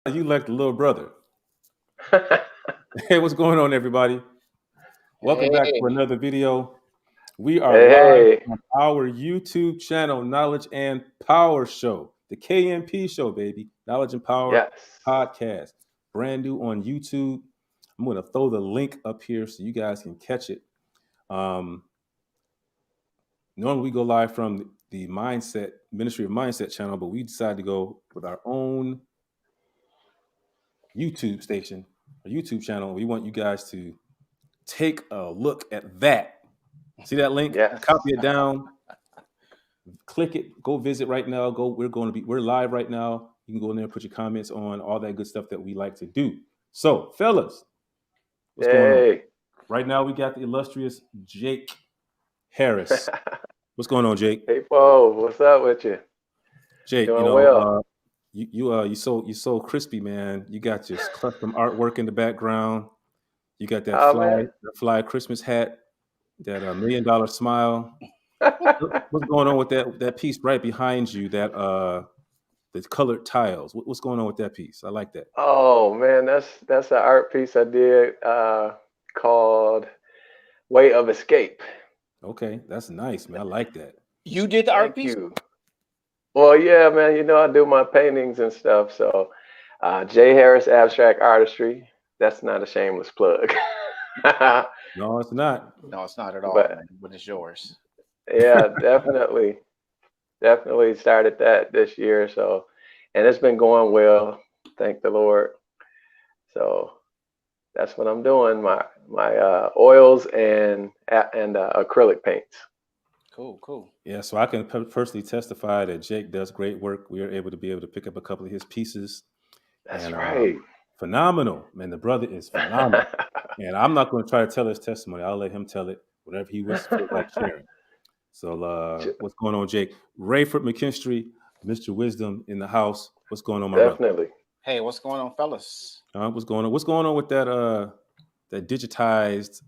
You like the little brother. Hey, what's going on, everybody? Welcome back to Hey, another video. We are live Hey, on our YouTube channel, Knowledge and Power Show, the KMP Show, baby. Knowledge and Power yes. Podcast. Brand new on YouTube. I'm going to throw the link up here so you guys can catch it. Um, Normally, we go live from the Mindset Ministry of Mindset channel, but we decided to go with our own YouTube station, a YouTube channel. We want you guys to take a look at that. See that link? Yes. Copy it down, click it, go visit right now. We're live right now. You can go in there and put your comments on all that good stuff that we like to do. So, fellas, what's going on? Hey. Right now we got the illustrious Jake Harris. What's going on, Jake? Hey, Paul, what's up with you? Jake, Doing well. you so crispy, man. You got your custom artwork in the background. You got Oh, man. that fly Christmas hat, that $1 million smile. What's going on with that piece right behind you? The colored tiles. What's going on with that piece? I like that. Oh, man, that's an art piece I did called Way of Escape. Okay, that's nice, man. I like that. you did the art Thank piece? you. Well, yeah, man, I do my paintings and stuff. So, J. Harris Abstract Artistry, that's not a shameless plug. No, it's not. No, it's not at all, But man. But it's yours. yeah, definitely started that this year. So, and it's been going well. Thank the Lord. So that's what I'm doing. My oils and acrylic paints. Cool. Yeah, so I can personally testify that Jake does great work. We are able to pick up a couple of his pieces, That's and right. phenomenal, man. The brother is phenomenal, and I'm not going to try to tell his testimony. I'll let him tell it, whatever he feels like sharing. So, what's going on, Jake? Rayford McKinstry, Mr. Wisdom in the house. What's going on, my brother? Definitely. Hey, what's going on, fellas? What's going on? What's going on with that digitized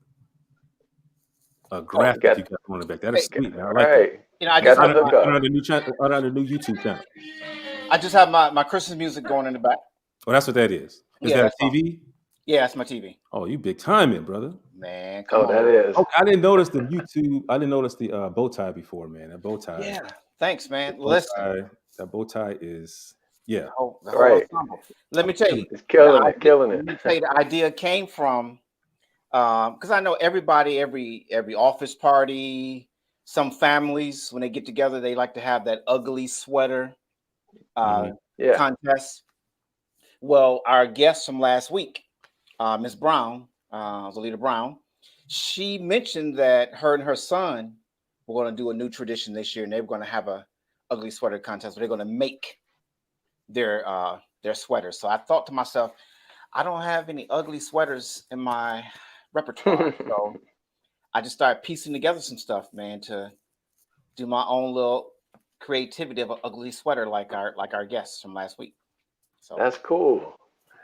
Oh, graphic you got on the back? That is Hey, sweet, man. I like that. right. I just Got the have On, my hookup. on the new channel, on the new YouTube channel. my Christmas music going in the back. Oh, that's what that is. Is Yeah, that a that's all. TV? Yeah, that's my TV. Oh, you big timing, brother. Man, come Oh, that on. is. Okay, I didn't notice the YouTube. I didn't notice the bow tie before, man. That bow tie. Yeah. Thanks, The man. bow Listen, tie. That bow tie is yeah. the whole Right. ensemble. Let me I'm tell feeling you, It's the killing it. idea. Killing Let it. me tell you, the idea came from because I know everybody, every office party, some families when they get together, they like to have that ugly sweater uh, it. Yeah. contest. Well, our guest from last week, Miss Brown, Zalita Brown, she mentioned that her and her son were going to do a new tradition this year, and they were going to have a ugly sweater contest. Where they're going to make their sweaters. So I thought to myself, I don't have any ugly sweaters in my repertoire, so I just started piecing together some stuff, man, to do my own little creativity of an ugly sweater like our guests from last week. So That's cool.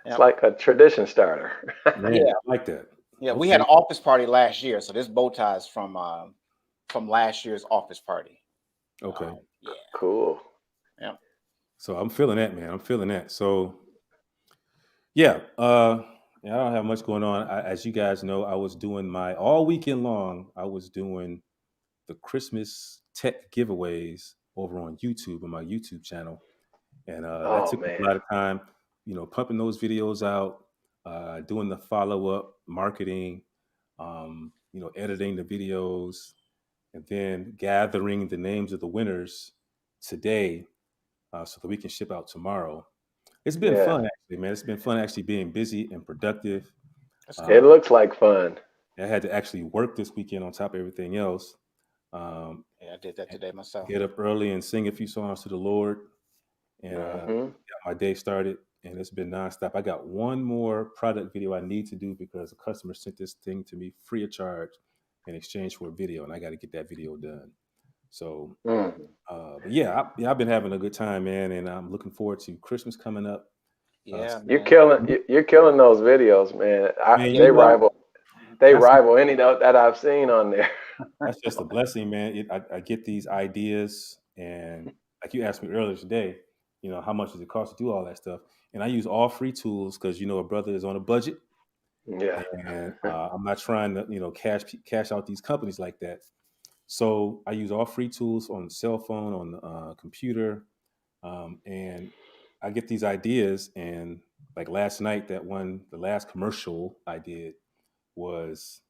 It's yeah, like a tradition starter. Man, yeah, I like that. yeah. We had Okay. an office party last year, so this bow tie is from last year's office party. Okay. Yeah, Cool. yeah. So I'm feeling that, man. I'm feeling that. So yeah, yeah, I don't have much going on. As you guys know, I was doing my all weekend long. I was doing the Christmas tech giveaways over on YouTube on my YouTube channel, and that Oh took up a man. lot of time. Pumping those videos out, doing the follow up marketing, editing the videos, and then gathering the names of the winners today so that we can ship out tomorrow. It's been Yeah. fun, actually, man. It's been fun actually being busy and productive. That's It good. Um, looks like fun. I had to actually work this weekend on top of everything else. Yeah, I did that today myself. Get up early and sing a few songs to the Lord, and Hmm. got my day started. And it's been nonstop. I got one more product video I need to do because a customer sent this thing to me free of charge in exchange for a video, and I got to get that video done. So, Mm. but yeah, I've been having a good time, man, and I'm looking forward to Christmas coming up. Yeah, You're man. killing. You're killing those videos, man. Man, you They know what? rival. They That's rival any that I've seen on there. that's just a blessing, man. I get these ideas, and like you asked me earlier today, how much does it cost to do all that stuff? and I use all free tools because a brother is on a budget, Yeah. and I'm not trying to cash out these companies like that. So I use all free tools on the cell phone, on the computer, and I get these ideas. And like last night, the last commercial I did was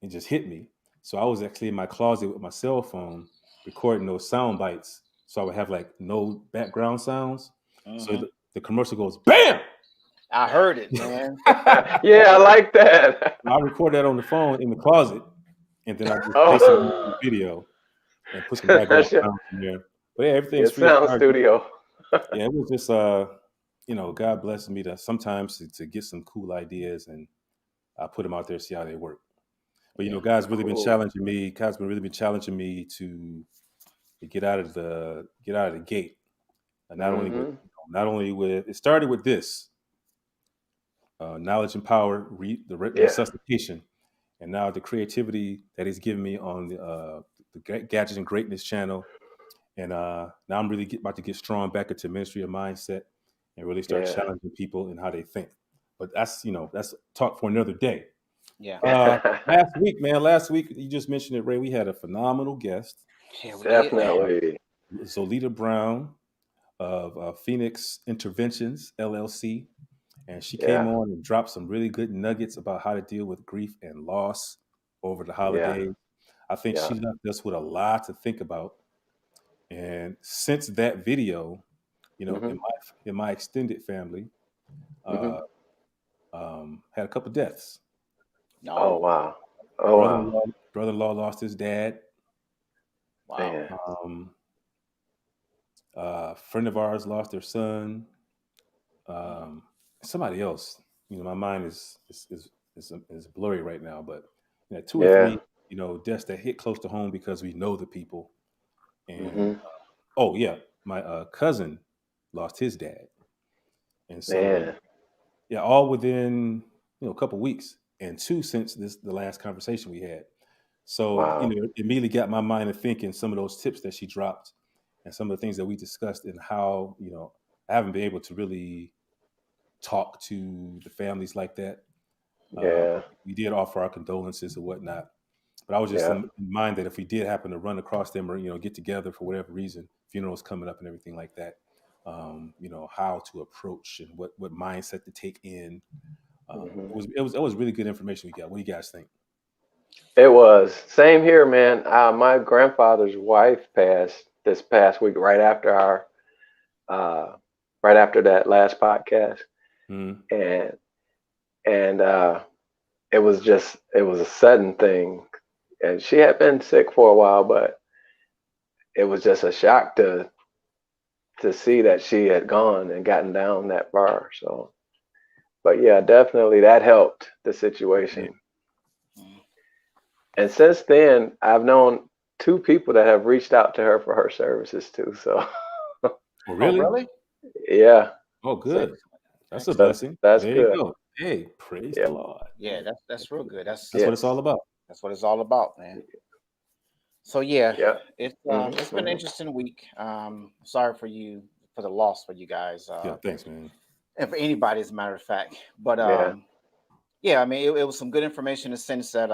it just hit me. So I was actually in my closet with my cell phone recording those sound bites. So I would have like no background sounds. So Mhm. the commercial goes bam. I heard it, man. Yeah, I like that. I record that on the phone in the closet, and then I just paste it into the Oh, video and put some background that's your, sounds in there. But yeah, everything's your free of sound charge. studio. Yeah, it was just God blesses me to sometimes to get some cool ideas, and I put them out there, see how they work. But Yeah. God's really been Cool. challenging me. God's been really been challenging me to get out of the gate. And Hmm. not only with it started with this knowledge and power, Yeah. resuscitation, and now the creativity that He's given me on the Gadgets and Greatness channel. And now I'm really about to get strong back into ministry of mindset and really start Yeah. challenging people in how they think. But that's talk for another day. Yeah. Last week you just mentioned it, Ray. We had a phenomenal guest, Yeah, we did, man. Definitely. Zolita Brown of Phoenix Interventions LLC, and she came Yeah. on and dropped some really good nuggets about how to deal with grief and loss over the Yeah. holidays. I think Yeah. she left us with a lot to think about. And since that video, Hmm. in my extended family, Hmm. uh, had a couple deaths. Oh, No. wow. Oh, wow. Brother-in-law lost his dad. Wow. Man. Um, a friend of ours lost their son. Um, Somebody else. My mind is blurry right now, but two or Yeah. three, deaths that hit close to home because we know the people. And Hmm. oh yeah, my cousin lost his dad, and so Man. yeah, all within a couple weeks, and two since the last conversation we had. So Wow. it immediately got my mind to thinking some of those tips that she dropped, and some of the things that we discussed, and how I haven't been able to really talk to the families like that. Yeah. But we did offer our condolences and whatnot. But I was just Yeah. in mind that if we did happen to run across them or get together for whatever reason, funerals coming up and everything like that, how to approach and what mindset to take in. Hmm. It was really good information we got. What do you guys think? It was. Same here, man. My grandfather's wife passed this past week, uh, right after that last podcast, Mm, and and it was a sudden thing, and she had been sick for a while, but it was just a shock to see that she had gone and gotten down that far. So, but yeah, definitely that helped the yeah. situation. Mm. And since then, I've known two people that have reached out to her for her services too. So, Oh, Oh, really? really? yeah, Oh, so good. That's a Excellent. blessing. that's There you good. go. Hey, praise Yeah. the Lord. Yeah, that's real good. That's what it's Yes. all about. That's what it's all about, man. So yeah, Yeah. Hmm. it's been an Hmm. interesting week. Sorry for the loss for you guys, Yeah, thanks, man. and for anybody, as a matter of fact. But Yeah. yeah, I mean, it was some good information in the sense that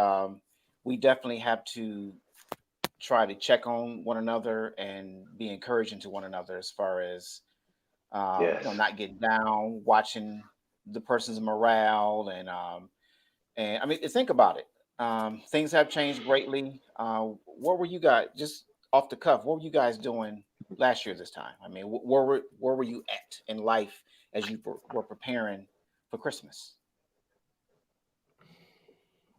we definitely have to try to check on one another and be encouraging to one another as far as Yes. not getting down, watching the person's morale, and I mean, think about it. Things have changed greatly. What were you guys, just off the cuff? What were you guys doing last year this time? I mean, where were you at in life as you were preparing for Christmas?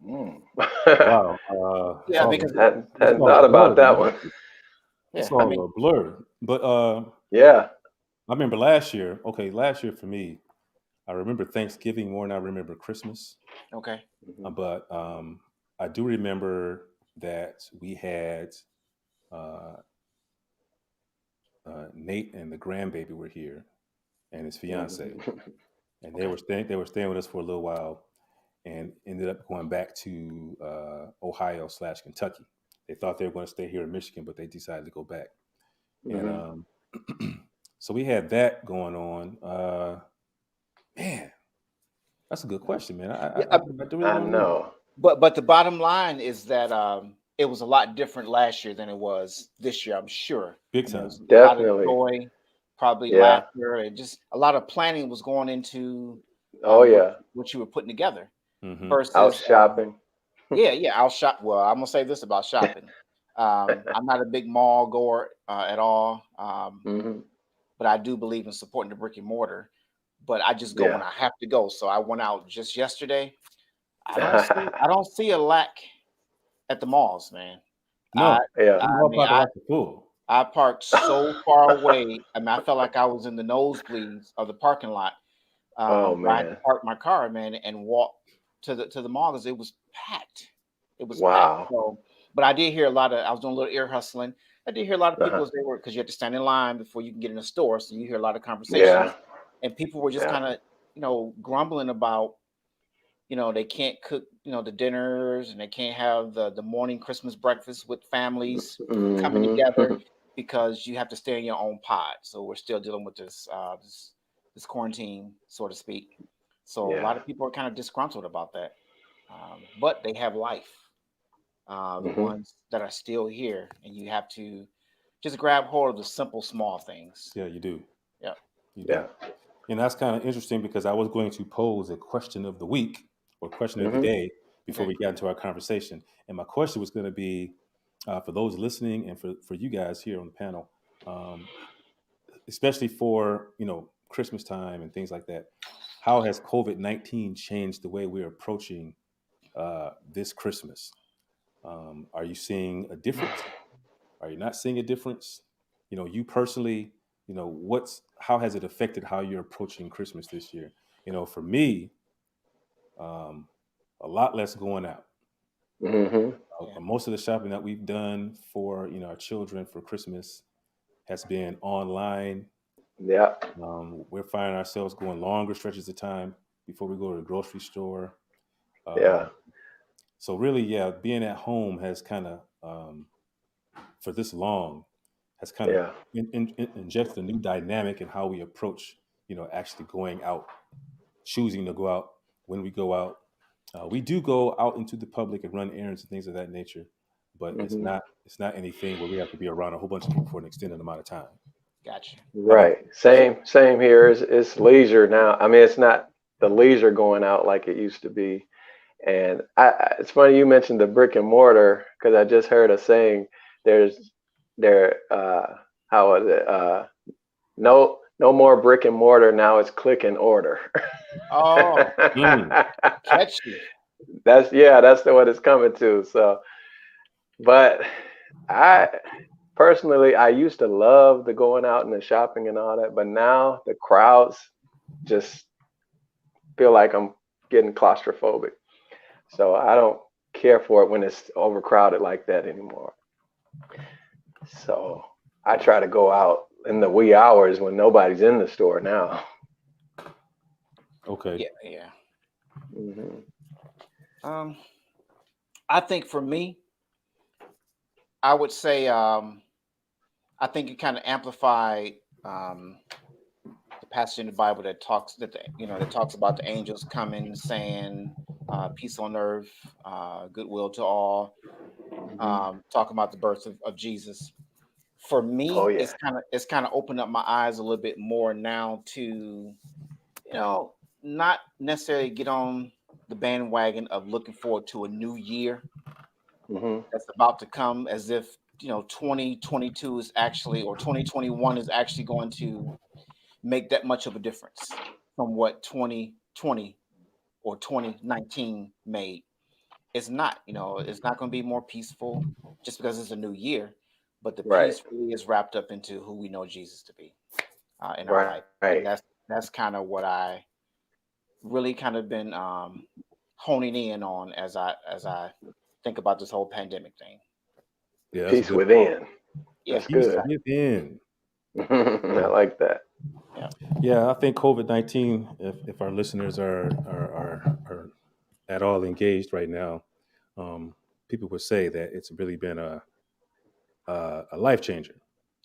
Mm. Wow. Yeah, because It's Hadn't all a thought about blur, that man. one. It's yeah, I mean, all a blur. But Yeah. I remember last year. Okay, last year for me, I remember Thanksgiving more than I remember Christmas. okay, Hmm. But I do remember that we had uh, Nate and the grandbaby were here, and his fiance, Hmm. and okay, they were staying with us for a little while, and ended up going back to Ohio/Kentucky. They thought they were going to stay here in Michigan, but they decided to go back. And Hmm. so we had that going on. Man, that's a good question, man. Yeah, I really I don't know. know. but the bottom line is that it was a lot different last year than it was this year. I'm sure. Big I mean, it was time. a lot of Definitely. joy, probably Yeah. laughter, and just a lot of planning was going into Oh what yeah. what you were putting together. Mm-hmm. Out Versus, shopping. yeah, I'll shop. Well, I'm gonna say this about shopping. I'm not a big mall goer at all, Hmm. but I do believe in supporting the brick and mortar. But I just go when Yeah. I have to go. So I went out just yesterday. I don't see a lack at the malls, man. I No, Yeah. I the mall mean parking I lots are full. I parked so far away. I mean, I felt like I was in the nosebleeds of the parking lot. Oh Where I had to man. park my car, man, and walk to the mall because it was packed. It was packed. Wow. So, but I did hear a lot of. I was doing a little ear hustling. I did hear a lot of people Uh-huh. as they were because you had to stand in line before you can get in the store. So you hear a lot of Yeah. conversations, and people were just Yeah. kind of grumbling about they can't cook the dinners and they can't have the morning Christmas breakfast with families coming Hmm. together because you have to stay in your own pod. So we're still dealing with this quarantine, so to speak. So a lot Yeah. of people are kind of disgruntled about that, but they have life. The Hmm. ones that are still here, and you have to just grab hold of the simple, small things. Yeah, you do. Yeah. You do. Yeah. And that's kind of interesting because I was going to pose a question of the week or question of the Hmm. day before Okay. we got into our conversation. And my question was going to be for those listening and for you guys here on the panel, um, especially for Christmas time and things like that. How has COVID-19 changed the way we're approaching this Christmas? Are you seeing a difference? Are you not seeing a difference? You personally, how has it affected how you're approaching Christmas this year? For me, um, a lot less going out. Hmm. Yeah. Most of the shopping that we've done for our children for Christmas has been online. Yeah. We're finding ourselves going longer stretches of time before we go to the grocery store. Yeah. Um, so really, yeah, being at home has kind of for this long has kind of Yeah. injected a new dynamic in how we approach, actually going out, choosing to go out when we go out. We do go out into the public and run errands and things of that nature, but Hmm. it's not anything where we have to be around a whole bunch of people for an extended amount of time. Gotcha. How about Right. Same here. It's leisure now. I mean, it's not the leisure going out like it used to be. And it's funny you mentioned the brick and mortar because I just heard a saying. There's there how is it? No more brick and mortar. Now it's click and order. Oh, you? Mm, catchy. That's what it's coming to. So, but I personally, I used to love the going out and the shopping and all that, but now the crowds just feel like I'm getting claustrophobic. So I don't care for it when it's overcrowded like that anymore. So I try to go out in the wee hours when nobody's in the store now. okay. Yeah, yeah. Hmm. Um, I think for me, I would say I think it kind of amplified um, the passage in the Bible that talks about the angels coming saying peace on earth, goodwill to all, Hmm. talking about the birth of Jesus. For Oh me, yeah. it's kind of opened up my eyes a little bit more now to you know not necessarily get on the bandwagon of looking forward to a new year Hmm. that's about to come as if 2022 is actually or 2021 is actually going to make that much of a difference from what 2020 or 2019 made. It's not going to be more peaceful just because it's a new year, but the Right. peace really is wrapped up into who we know Jesus to be in our life. Right. And that's kind of what I really kind of been honing in on as I think about this whole pandemic thing. Yeah, that's a Peace good one. within. Yeah, That's Peace good. exactly. within. I Yeah. like that. Yeah. Yeah, I think COVID-19. If our listeners are at all engaged right now, um, people would say that it's really been a life changer.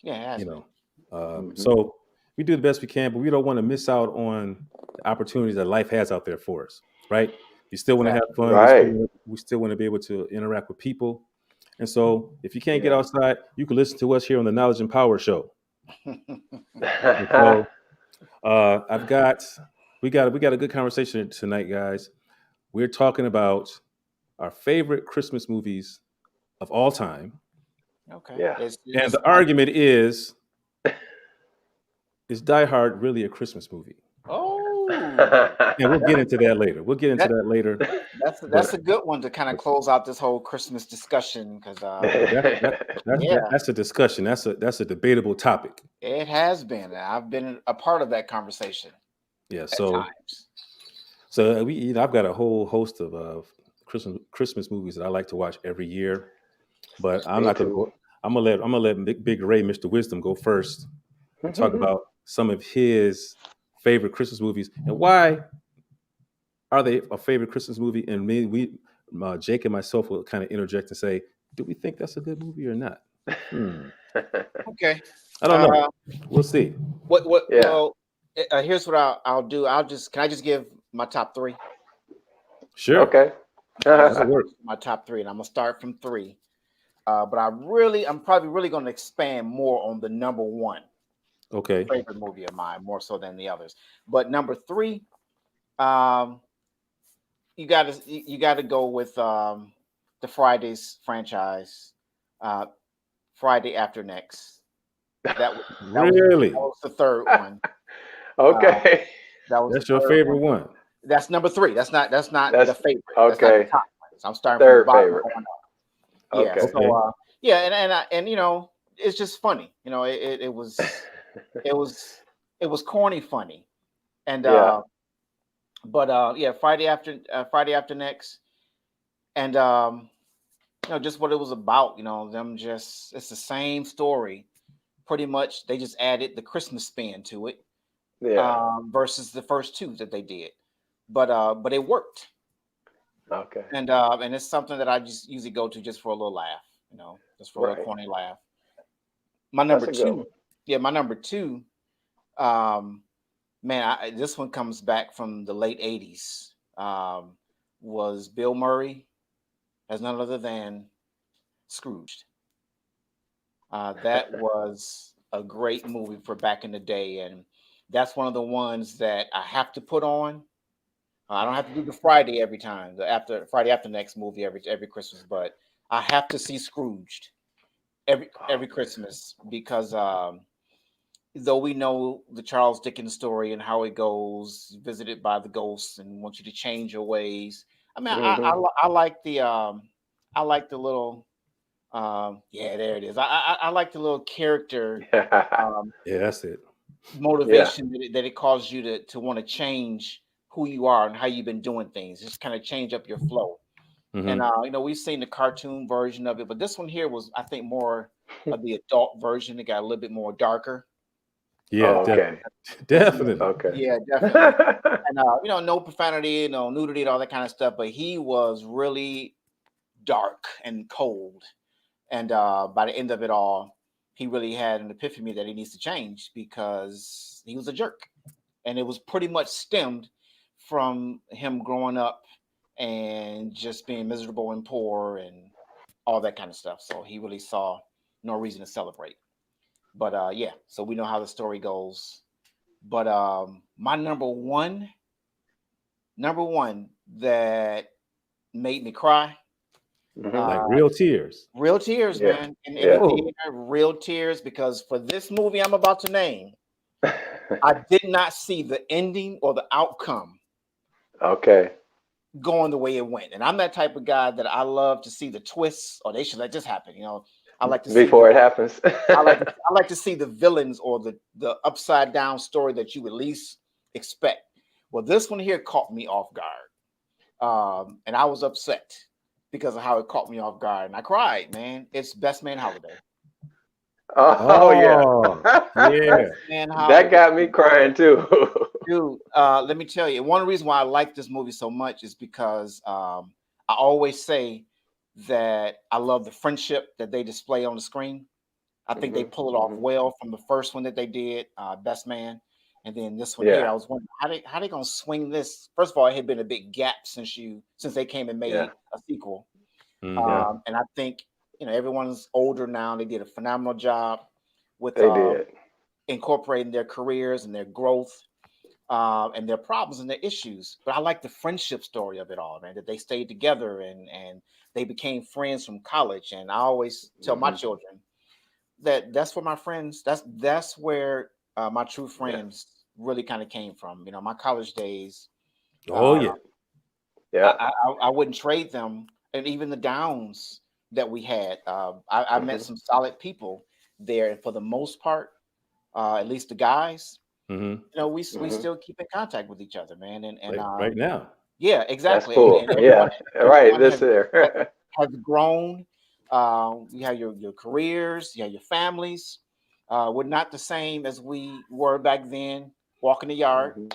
Yeah, it has You been. know, Hmm. so we do the best we can, but we don't want to miss out on the opportunities that life has out there for us, right? We still want to have fun. Right. We still want to be able to interact with people. And so if you can't get Yeah. outside, you can listen to us here on the Knowledge and Power Show. And so we got a good conversation tonight, guys. We're talking about our favorite Christmas movies of all time. Okay. Yeah. And the argument is Die Hard really a Christmas movie? Oh, And we'll get into that later. We'll get into that later. that's a good one to kind of close out this whole Christmas discussion because That's a discussion. That's a debatable topic. it has been. I've been a part of that conversation Yeah. at So times. I've got a whole host of Christmas movies that I like to watch every year, but I'm Me not gonna too. go. I'm gonna let Big Ray, Mr. Wisdom, go first and talk about some of his favorite Christmas movies and why are they a favorite Christmas movie. And Jake and myself will kind of interject and say, do we think that's a good movie or not? Okay. I don't know. We'll see. Yeah. Well, here's what I'll do. Can I just give my top three? Sure. Okay. That'll work. My top three, and I'm gonna start from three. But I'm probably really gonna expand more on the number one Okay. favorite movie of mine, more so than the others. But number three, you gotta go with the Fridays franchise, Friday After Next. Really? That was the third one. Okay. That's your favorite one. That's number three. That's not the favorite. That's not okay. the top one. So I'm starting Third from the bottom favorite. going up. Yeah. Okay. So and you know, it's just funny. You know, it was corny funny, and Yeah. Friday After Next, and you know, just what it was about. You know, it's the same story, pretty much. They just added the Christmas spin to it, Yeah. versus the first two that they did, but it worked. Okay. And it's something that I just usually go to just for a little laugh, you know, just for a little Right. corny laugh. My number That's a good two, one. my number two, this one comes back from the late '80s. Was Bill Murray as none other than Scrooged. That was a great movie for back in the day, and that's one of the ones that I have to put on. I don't have to do the Friday every time, the Friday After Next movie every Christmas, but I have to see Scrooged every Christmas because though we know the Charles Dickens story and how it goes, visited by the ghosts and want you to change your ways. I mean, I like the little there it is. I like the little character Yeah, that's it. motivation that it causes you to want to change who you are and how you've been doing things. Just kind of change up your flow. Mhm. And you know, we've seen the cartoon version of it, but this one here was, I think, more of the adult version. It got a little bit more darker. Yeah, Okay. definitely. Okay. Yeah, definitely. And you know, no profanity, no nudity, and all that kind of stuff. But he was really dark and cold. And by the end of it all, he really had an epiphany that he needs to change because he was a jerk. And it was pretty much stemmed from him growing up and just being miserable and poor and all that kind of stuff. So he really saw no reason to celebrate. But so we know how the story goes. But my number one that made me cry, Like real tears. real tears, Yeah. man, in Yeah. the theater, real tears, because for this movie I'm about to name, I did not see the ending or the outcome Okay. going the way it went. And I'm that type of guy that I love to see the twists, or they should let this happen. You know, I like to see Before it happens. I like to see the villains or the upside down story that you at least expect. Well, this one here caught me off guard, and I was upset because of how it caught me off guard, and I cried. Man, it's Best Man Holiday. Oh yeah. Yeah. Man, That got me crying too. dude. Let me tell you, one reason why I like this movie so much is because I always say that I love the friendship that they display on the screen. I think they pull it off well from the first one that they did, Best Man, and then this one here. Yeah. I was wondering how they gonna swing this. First of all, it had been a big gap since they came and made Yeah. a sequel, Mhm. and I think everyone's older now. They did a phenomenal job with They did. incorporating their careers and their growth. And their problems and their issues. But I like the friendship story of it all, man, that they stayed together and they became friends from college. And I always tell my children that's where my friends, that's where my true friends really kind of came from. My college days. Oh yeah. Yeah. I wouldn't trade them, and even the downs that we had. I met some solid people there, and for the most part, at least the guys, Mhm. we still keep in contact with each other, man. And Right now. yeah, That's exactly. cool. And Yeah. Right. everyone This there. has grown. You have your careers, you have your families. We're not the same as we were back then, walking the yard.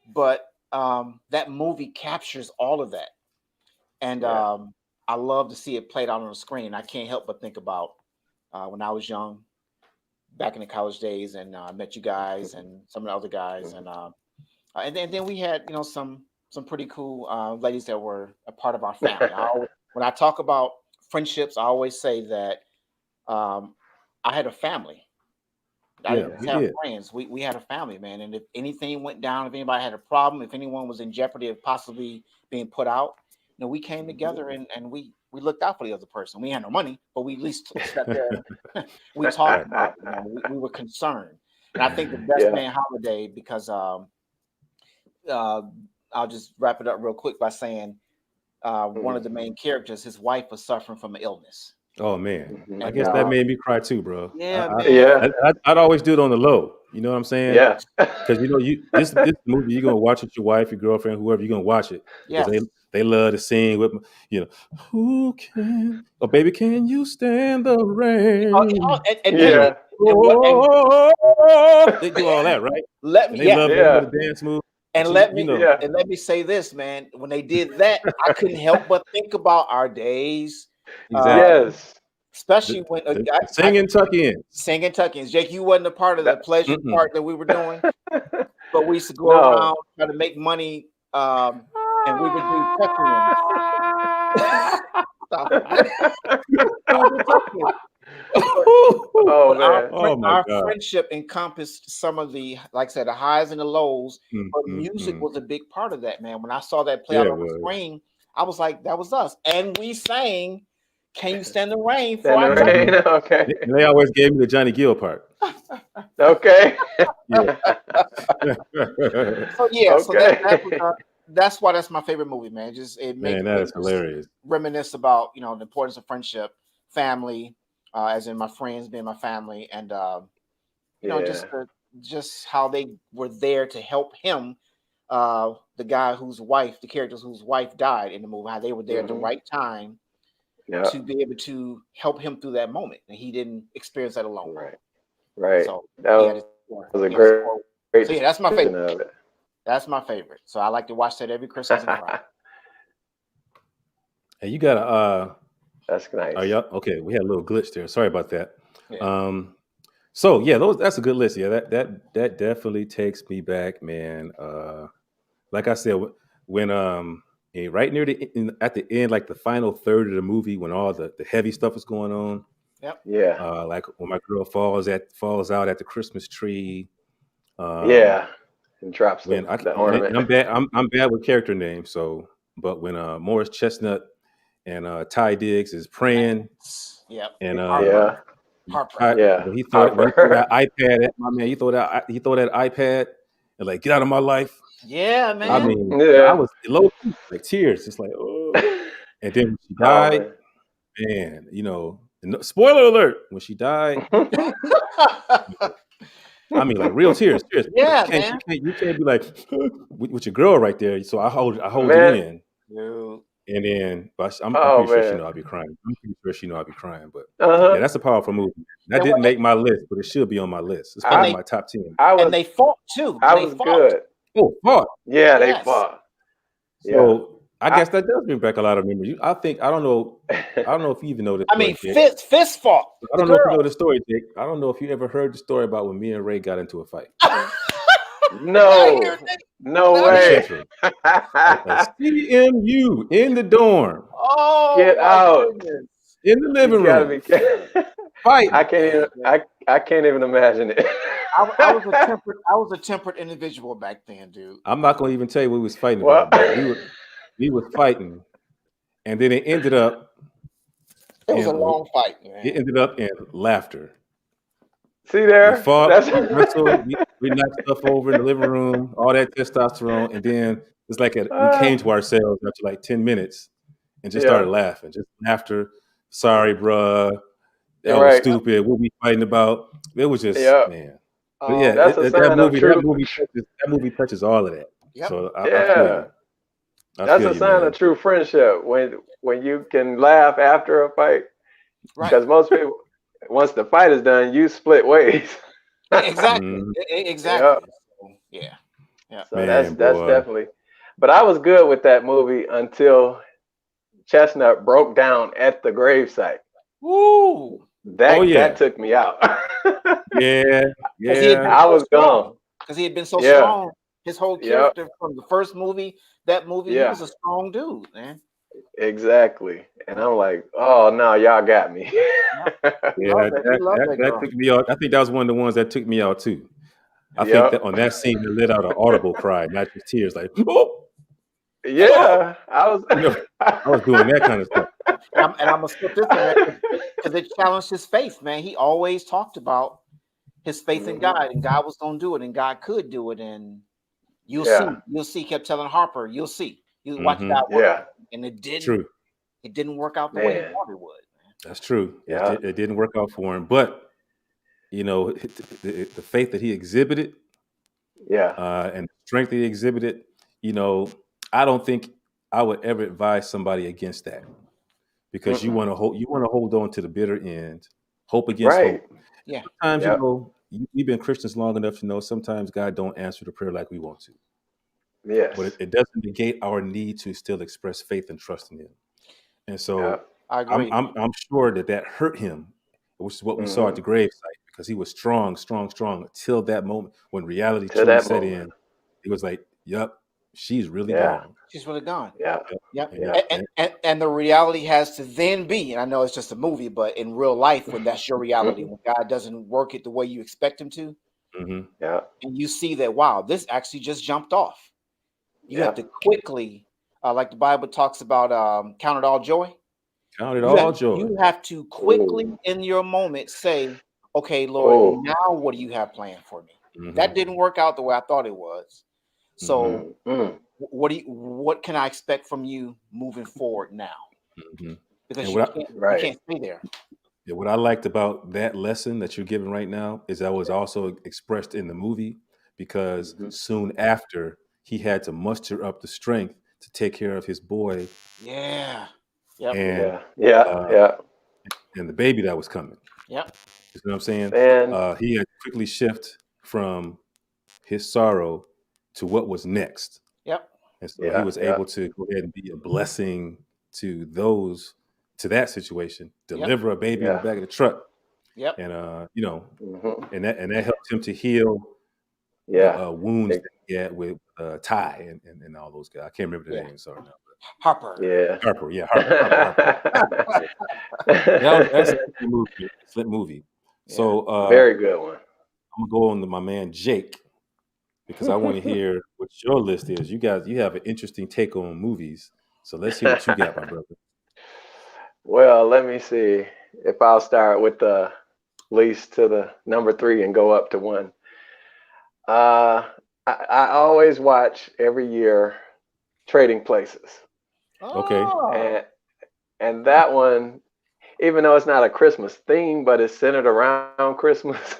But that movie captures all of that. And Yeah. I love to see it played out on the screen. I can't help but think about when I was young, back in the college days, and I met you guys and some of the other guys, and then we had some pretty cool ladies that were a part of our family. When I talk about friendships, I always say that I had a family. I Yeah, didn't just we have did. friends. We had a family, man. And if anything went down, if anybody had a problem, if anyone was in jeopardy of possibly being put out, we came together and we looked out for the other person. We had no money, but we at least sat there. We talked about it. We were concerned. And I think the Best Yeah. Man Holiday, because I'll just wrap it up real quick by saying one of the main characters, his wife was suffering from an illness. Oh man, I And guess that made me cry too, bro. yeah, I, man. Yeah. I'd always do it on the low. You know what I'm saying? Yeah. Because this movie you're gonna watch with your wife, your girlfriend, whoever, you're gonna watch it because Yes. they love to sing with who can baby, can you stand the rain? Yeah. They do all that, right? Let And me they love Yeah. the dance move. and So, let me Yeah. and let me say this, man. When they did that, I couldn't help but think about our days. Exactly. Yes. Especially when The singing tuck in. singing tuck-ins. Jake, you wasn't a part of the pleasure Mm-mm. part that we were doing, but we used to go No. around try to make money, and we would do tuck-ins. Oh man. Oh my Our God. friendship encompassed some of the, like I said, the highs and the lows, but music was a big part of that, man. When I saw that play out Yeah, on it the was. screen, I was like, that was us. And we sang Can You Stand the Rain for Stand our the rain. Okay. And they always gave me the Johnny Gill part. Okay. Yeah. So yeah, so that Okay. was, that's why that's my favorite movie, man. Just it makes Man, that is hilarious. reminisce about the importance of friendship, family, as in my friends being my family, and just how they were there to help him, the guy the characters whose wife died in the movie, how they were there at the right time Yeah. to be able to help him through that moment, and he didn't experience that alone. Right. Right. So That was a great. So yeah, that's my favorite. Of it. That's my favorite. So I like to watch that every Christmas and Friday. Hey, you got a That's nice. are y'all okay? We had a little glitch there. Sorry about that. Yeah. So yeah, that's a good list. Yeah, that definitely takes me back, man. Like I said, when right near at the end, like the final third of the movie, when all the heavy stuff is going on. Yep. Yeah. Like when my girl falls out at the Christmas tree. Yeah. And drops the ornament. I'm bad with character names, but when Morris Chestnut and Ty Diggs is praying, Yep. and Harper. when he throw that iPad at my man, he throw that iPad and like, get out of my life. Yeah, man. I mean, Yeah. I was low key, like tears, just like, oh. And then when she died, man, spoiler alert, when she died, I mean, like real tears. Yeah, you can't be like with your girl right there. So I hold Man. it in. Dude. And then, but I'm Oh, pretty sure she man. know I'll be crying. I'm pretty sure she know I'll be crying. But Uh-huh. yeah, that's a powerful movie. That didn't make my list, but it should be on my list. It's probably my top 10. And they fought too. I They was fought. good. Oh, fought. Yeah, they Yes. fought. Yeah. So I guess that does bring back a lot of memories. I think I don't know if you even know this I story, mean, Jake. fist fought I the don't know if you girl. know the story, Jake. I don't know if you ever heard the story about when me and Ray got into a fight. No, no Not In the way. Central. A CMU in the dorm. Oh Get my out. goodness. In the living You gotta room. be kidding. Fighting. I can't even. I can't even imagine it. I was a tempered individual back then, dude. I'm not gonna even tell you what we was fighting Well, about, but we was fighting, and then it ended up It was a in long fight, man. it ended up in laughter. see We there. fought, we wrestled, we knocked stuff over in the living room, all that testosterone, and then it's like we came to ourselves after like 10 minutes and just started Yeah. laughing. Just laughter. Sorry, bruh. That was Right. stupid. What we fighting about? It was just Yeah. man. But yeah, That's a that sign of movie, true. that movie touches all of that. Yep. So I feel Yeah. you. I That's feel a you, sign man. of true friendship when you can laugh after a fight. Right. Because most people, once the fight is done, you split ways. Exactly. Mhm. Exactly. So, yeah. So Man, that's boy. definitely. But I was good with that movie until Chestnut broke down at the gravesite. Woo. That Oh, yeah. that took me out. Yeah, Because he had been yeah. I so was strong. gone. Because he had been so Yeah. strong. His whole Yep. character from the first movie, that movie, he Yeah. was a strong dude, man. Exactly. And I'm like, oh no, y'all got me. He Yeah, loved that. He loved that that girl. took me out. I think that was one of the ones that took me out too. I think Yep. that on that scene it let out an audible cry, not just tears. Like, oh, Yeah. I was you know, I was doing that kind of stuff. And I'm gonna slip this in there because it challenged his faith, man. He always talked about his faith in Mhm. God, and God was gonna do it, and God could do it, and you'll Yeah. see. Kept telling Harper, you'll see. You watch Mhm. God work, Yeah. and it True. didn't work out the way he Man. thought it would. Man. That's true. Yeah. It didn't work out for him, but you know, the faith that he exhibited Yeah. and the strength that he exhibited, you know, I don't think I would ever advise somebody against that because you Mm-mm. want to hold on to the bitter end, hope against Right. hope. Yeah. Sometimes, you Yep. know, we've been Christians long enough to know sometimes God don't answer the prayer like we want to, Yes. but it doesn't negate our need to still express faith and trust in Him. And so Yep. I agree. I'm sure that hurt him, which is what we saw at the Mhm. gravesite, because he was strong until that moment when reality To truly that set moment. in. He was like, "Yep, she's really Yeah. gone." She's really gone. Yeah. Yep. Yeah. And the reality has to then be, and I know it's just a movie, but in real life, when that's your reality, when God doesn't work it the way you expect him to, Mhm. Yeah. and you see that, wow, this actually just jumped off. You have Yeah. to quickly, like the Bible talks about, count it all joy. Count it You all have, joy. you have to quickly Ooh. in your moment say, okay, Lord, Oh. now what do you have planned for me? Mhm. That didn't work out the way I thought it was. So Mm. what can I expect from you moving forward now? Mhm. Because And you what Right. can't stay there. what I liked about that lesson that you're giving right now is that was also expressed in the movie because Mhm. soon after he had to muster up the strength to take care of his boy Yeah. Yep. and Yeah. Yeah. uh, Yeah. and the baby that was coming. Yep. You know what I'm saying? Man. He had to quickly shift from his sorrow to what was next. Yep. And so he Yeah. was Yeah. able to go ahead and be a blessing to that situation, Yep. deliver a baby in the Yeah. back of the truck. Yep. And you know, Mhm. and that helped him to heal Yeah. the wounds that he had with Ty and all those guys. I can't remember the Yeah. names, sorry now. Harper. Yeah. Harper, yeah, Harper. That's an excellent movie. Excellent movie. Yeah. So Very good one. I'm gonna go on to my man Jake because I want to hear what your list is. You have an interesting take on movies, so let's hear what you got, my brother. Well, let me see if I'll start with the least to the number 3 and go up to 1. I always watch every year Trading Places, Okay. Oh. and that one, even though it's not a Christmas theme, but it's centered around Christmas.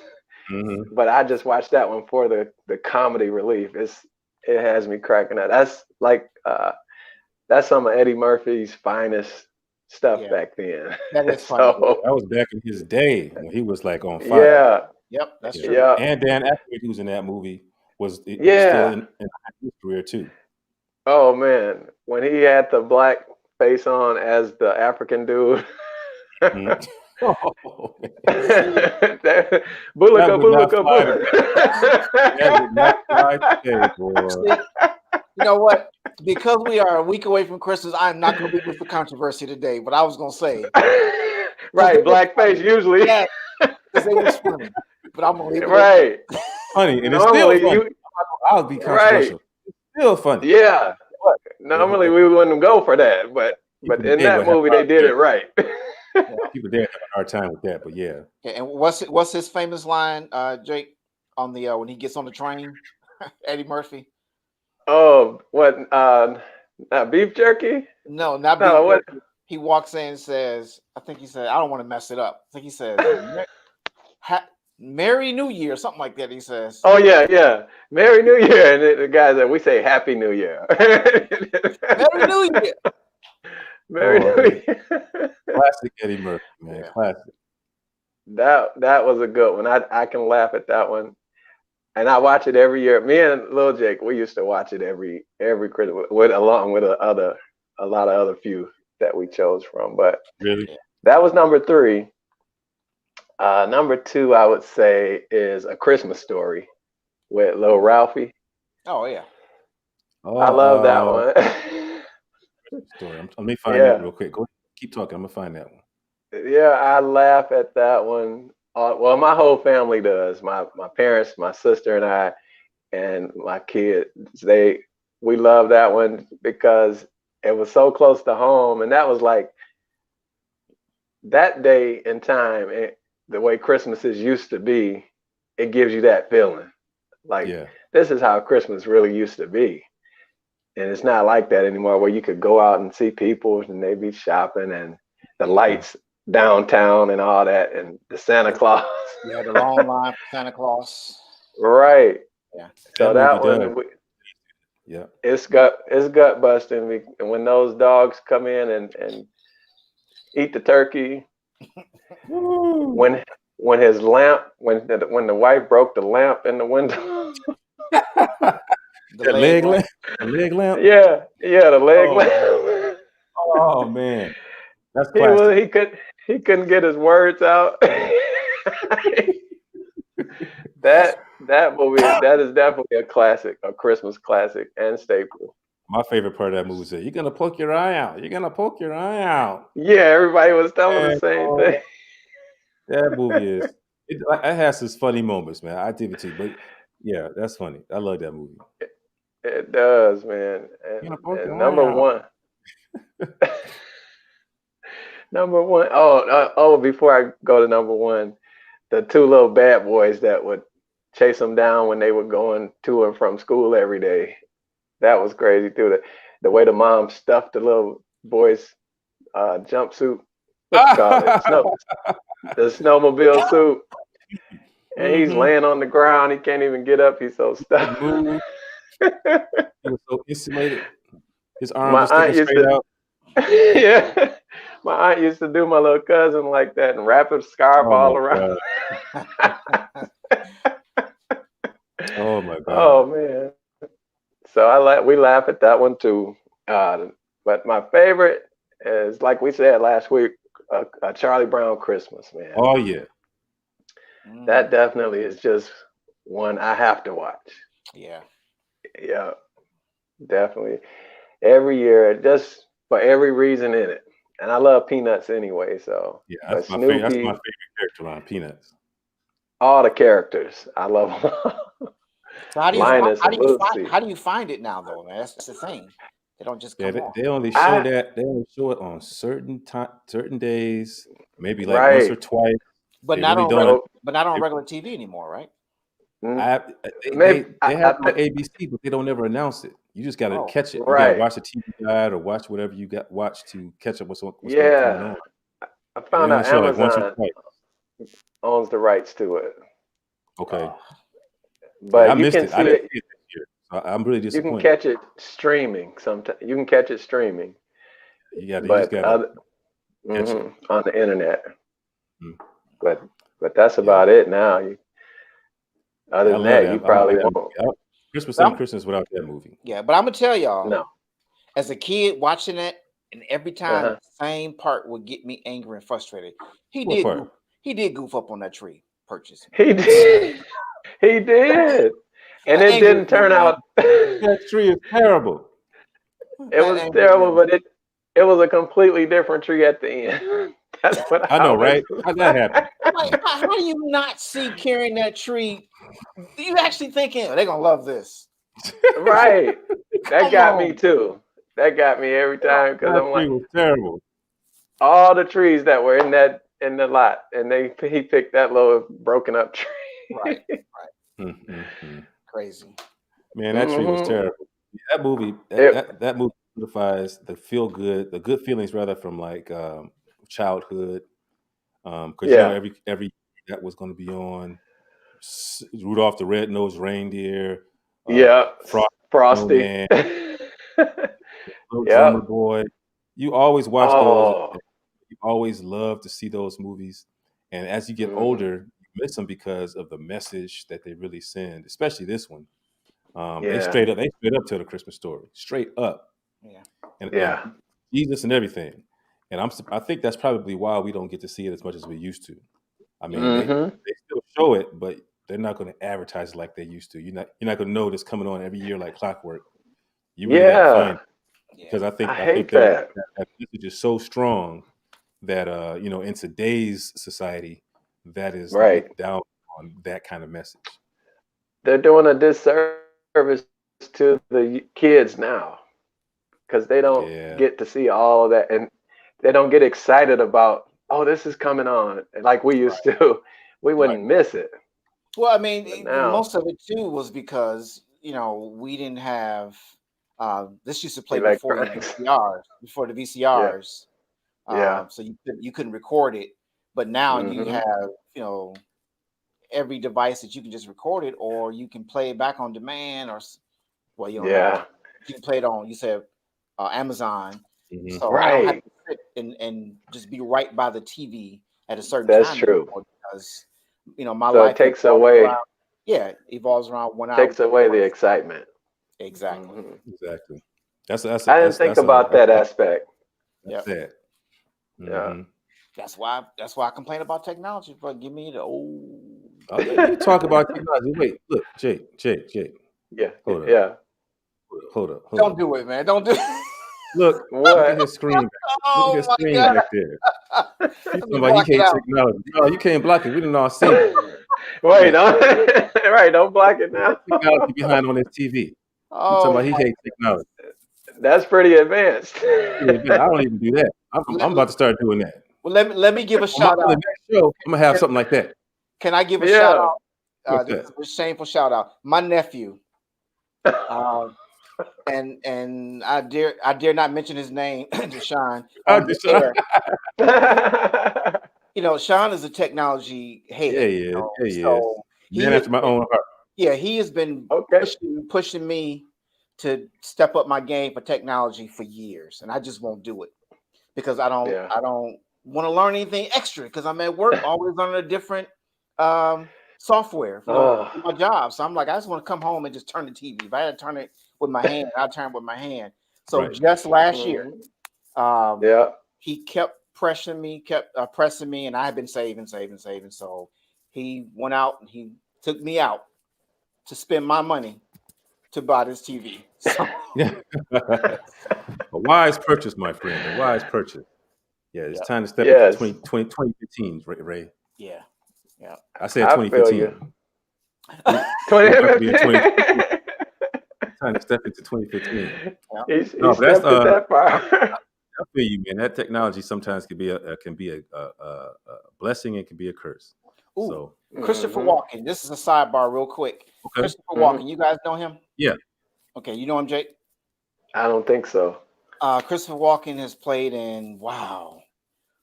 Hmm. But I just watched that one for the comedy relief. It has me cracking up. That's like that's some of Eddie Murphy's finest stuff Yeah. back then. That is funny. So That was back in his day when he was like on fire. yeah, Yep. That's Yeah. true. yeah, And Dan Aykroyd, who was in that movie, was still yeah. in his career too. Oh man, when he had the black face on as the African dude. Mhm. Oh, Bulika, would not bulika, fly that would not fly today, boy. See, you know what? Because we are a week away from Christmas, I'm not going to be with the controversy today. But I was going to say, right, blackface usually. yeah, because it was funny. But I'm going to leave it. Right. Funny, and it's still Normally, funny. I'll be controversial. It's still funny. yeah. Normally we wouldn't go for that, but in that movie they did it right. People there have a hard time with that, but yeah. Okay, and what's his famous line, Jake, on the when he gets on the train? Eddie Murphy. Oh, what? Beef jerky? No, not beef No, what? jerky. He walks in and says, I think he said, I don't want to mess it up. I think he says, Merry New Year, something like that. He says, Oh yeah. Merry New Year, and the guys that we say Happy New Year. Merry New Year. Merry New Year. Classic Eddie Murphy, man. Yeah. Classic. That was a good one. I can laugh at that one, and I watch it every year. Me and Lil Jake, we used to watch it every Christmas, along with a lot of other few that we chose from. But Really? that was number 3. Number 2, I would say, is A Christmas Story with Lil Ralphie. Oh yeah. Oh, I love that one. Story. Let me find that real quick. Go ahead. Keep talking. I'm gonna find that one. Yeah, I laugh at that one. Well, my whole family does. My parents, my sister, and I, and my kids. We love that one because it was so close to home, and that was like that day and time. The way Christmases used to be, it gives you that feeling. Like this is how Christmas really used to be, and it's not like that anymore. Where you could go out and see people, and they be shopping, and the lights downtown and all that, and the Santa Claus. Yeah, the long line for Santa Claus. Right. Yeah. So that one, it's gut busting. And when those dogs come in and eat the turkey, when his lamp, when the wife broke the lamp in the window. The leg lamp. The leg lamp. Yeah, the leg lamp. Oh man. That's classic. He couldn't get his words out. that movie, that is definitely a classic, a Christmas classic and staple. My favorite part of that movie said, "You're gonna poke your eye out. You're gonna poke your eye out." Yeah, everybody was telling the same thing. That movie it has its funny moments, man. I give it to you, but yeah, that's funny. I love that movie. It does, man. And number one. Number one. Before I go to number one, the 2 little bad boys that would chase them down when they were going to and from school every day. That was crazy too. The way the mom stuffed the little boy's jumpsuit. What you call it? The snowmobile suit. And he's laying on the ground. He can't even get up. He's so stuffed. He was so insulated. His arm was sticking straight out. Yeah. My aunt used to do my little cousin like that and wrap a scarf all around. Oh my God. Oh man. So we laugh at that one too. But my favorite is, like we said last week, a Charlie Brown Christmas, man. Oh yeah. That definitely is just one I have to watch. Yeah. Yeah. Definitely. Every year, just for every reason in it. And I love Peanuts anyway, so. Yeah, that's my favorite character line, Peanuts. All the characters. I love them all. So how do you find it now, though, man? That's the thing. They don't just come on. They only show They only show it on certain days, maybe like once or twice. But not on regular TV anymore, right? They have it on ABC, but they don't ever announce it. You just gotta catch it. You gotta watch the TV guide or watch whatever you got watch to catch up what's going on. I found out Amazon owns the rights to it. Okay. But I missed it. I didn't see it this year. So I'm really disappointed. You can catch it streaming sometimes. You can catch it streaming. You just gotta catch it on the internet. But that's about it now. Other than that, you probably won't. Christmas ain't Christmas without that movie. Yeah, but I'm gonna tell y'all. No. As a kid watching it, and every time Uh-huh. the same part would get me angry and frustrated. He What did part? goof, he did goof up on that tree purchase. He did. He did. And That it angered didn't me, turn man. out. That tree is terrible. It That was angered terrible, me. but it was a completely different tree at the end. That's what I I know, was. right? How'd that happen? Like, how do you not see carrying that tree? You actually thinking they're gonna love this? Right. That Come got me on. too. That got me every time because That I'm tree like, was terrible. all the trees that were in the lot, and he picked that little broken up tree. Right. Crazy. Man, that tree was Hmm. terrible. That movie, It, that movie signifies the the good feelings rather from like childhood. Because yeah, every that was going to be on Rudolph the Red-Nosed Reindeer, yeah, Frosty the Frosty. Snowman, Little Drummer Yep. Boy. You always watch those. Oh, You always love to see those movies, and as you get mhm. older, you miss them because of the message that they really send. Especially this one. Yeah, They straight up tell the Christmas story, straight up, Yeah. and yeah. Jesus and everything. And I think that's probably why we don't get to see it as much as we used to. I mean, Hmm. they still show it, but they're not going to advertise it like they used to. You're not going to know this coming on every year like clockwork. You really got to find Yeah. it Yeah. because I I think hate that. that message is so strong that in today's society that is Right. looked down on that kind of message. They're doing a disservice to the kids now because they don't Yeah, get to see all of that, and they don't get excited about, oh, this is coming on like we used to. We Right. wouldn't miss it. Well, I mean, But now, most of it too was because we didn't have. This used to play before the electronics. VCRs, before the Yeah. VCRs. Yeah. So you couldn't record it, but now you Hmm. have every device that you can just record it, or you can play it back on demand, well, you don't have that. Yeah. You can play it on. You said Amazon, hmm so I don't have Right. to sit and just be right by the TV at a certain That's time true. anymore because my So it life evolves around. Yeah, evolves around when I takes away the want. excitement. Exactly. Hmm. exactly. I didn't think about that aspect. Yeah, that's sad. Yeah. Hmm that's why I complain about technology. But give me the old. Oh, yeah, you talk about technology. Wait, look, Jake, Yeah. hold up, Yeah. hold Don't up. do it, man. Don't do it. Look at What? his screen. Look at Oh his my screen god. back there. He's Let talking me about he block it hates out. technology. No, you can't block it. We done all seen it. Wait, Yeah, don't right, don't block it now. that technology behind on his TV. He talking about Oh he my. hates technology. That's pretty advanced. Yeah, man, I don't even do that. I'm Let, about to start doing that. well, let me give a On shout the out. next show, I'm gonna have something like that. Can I give a shout Yeah. out? What's This that? is a shameful shout out. My nephew, and I dare not mention his name, Deshaun, I on the just, air. Sean is a technology yeah, head. he is. Yeah, he is. So Man he has after my been, own heart. yeah, he has been Okay. pushing me to step up my game for technology for years, and I just won't do it because I Yeah. don't want to learn anything extra because I'm at work always on a different software, Oh, for my job. So I'm like, I just want to come home and just turn the TV. If I had to turn it with my hand, I'll turn it with my hand. So Right. just last year, mhm. um, Yeah. he kept pressing me, kept pressing me, and I had been saving. So he went out and he took me out to spend my money to buy this TV. So Yeah. A wise purchase, my friend. A wise purchase. Yeah, it's yeah, time to step into Yes. 2015, Ray. yeah, yeah. I said I feel you. 2015. We about to be in 2015. 2015. Time to step into 2015. Yeah. He No, but that's stepped it that far. I feel you, man. That technology sometimes can be a blessing and can be a curse. Ooh, So Christopher Hmm. Walken. This is a sidebar, real quick. okay, Christopher Hmm. Walken. You guys know him? yeah. Okay, you know him, Jake. I don't think so. Christopher Walken has played in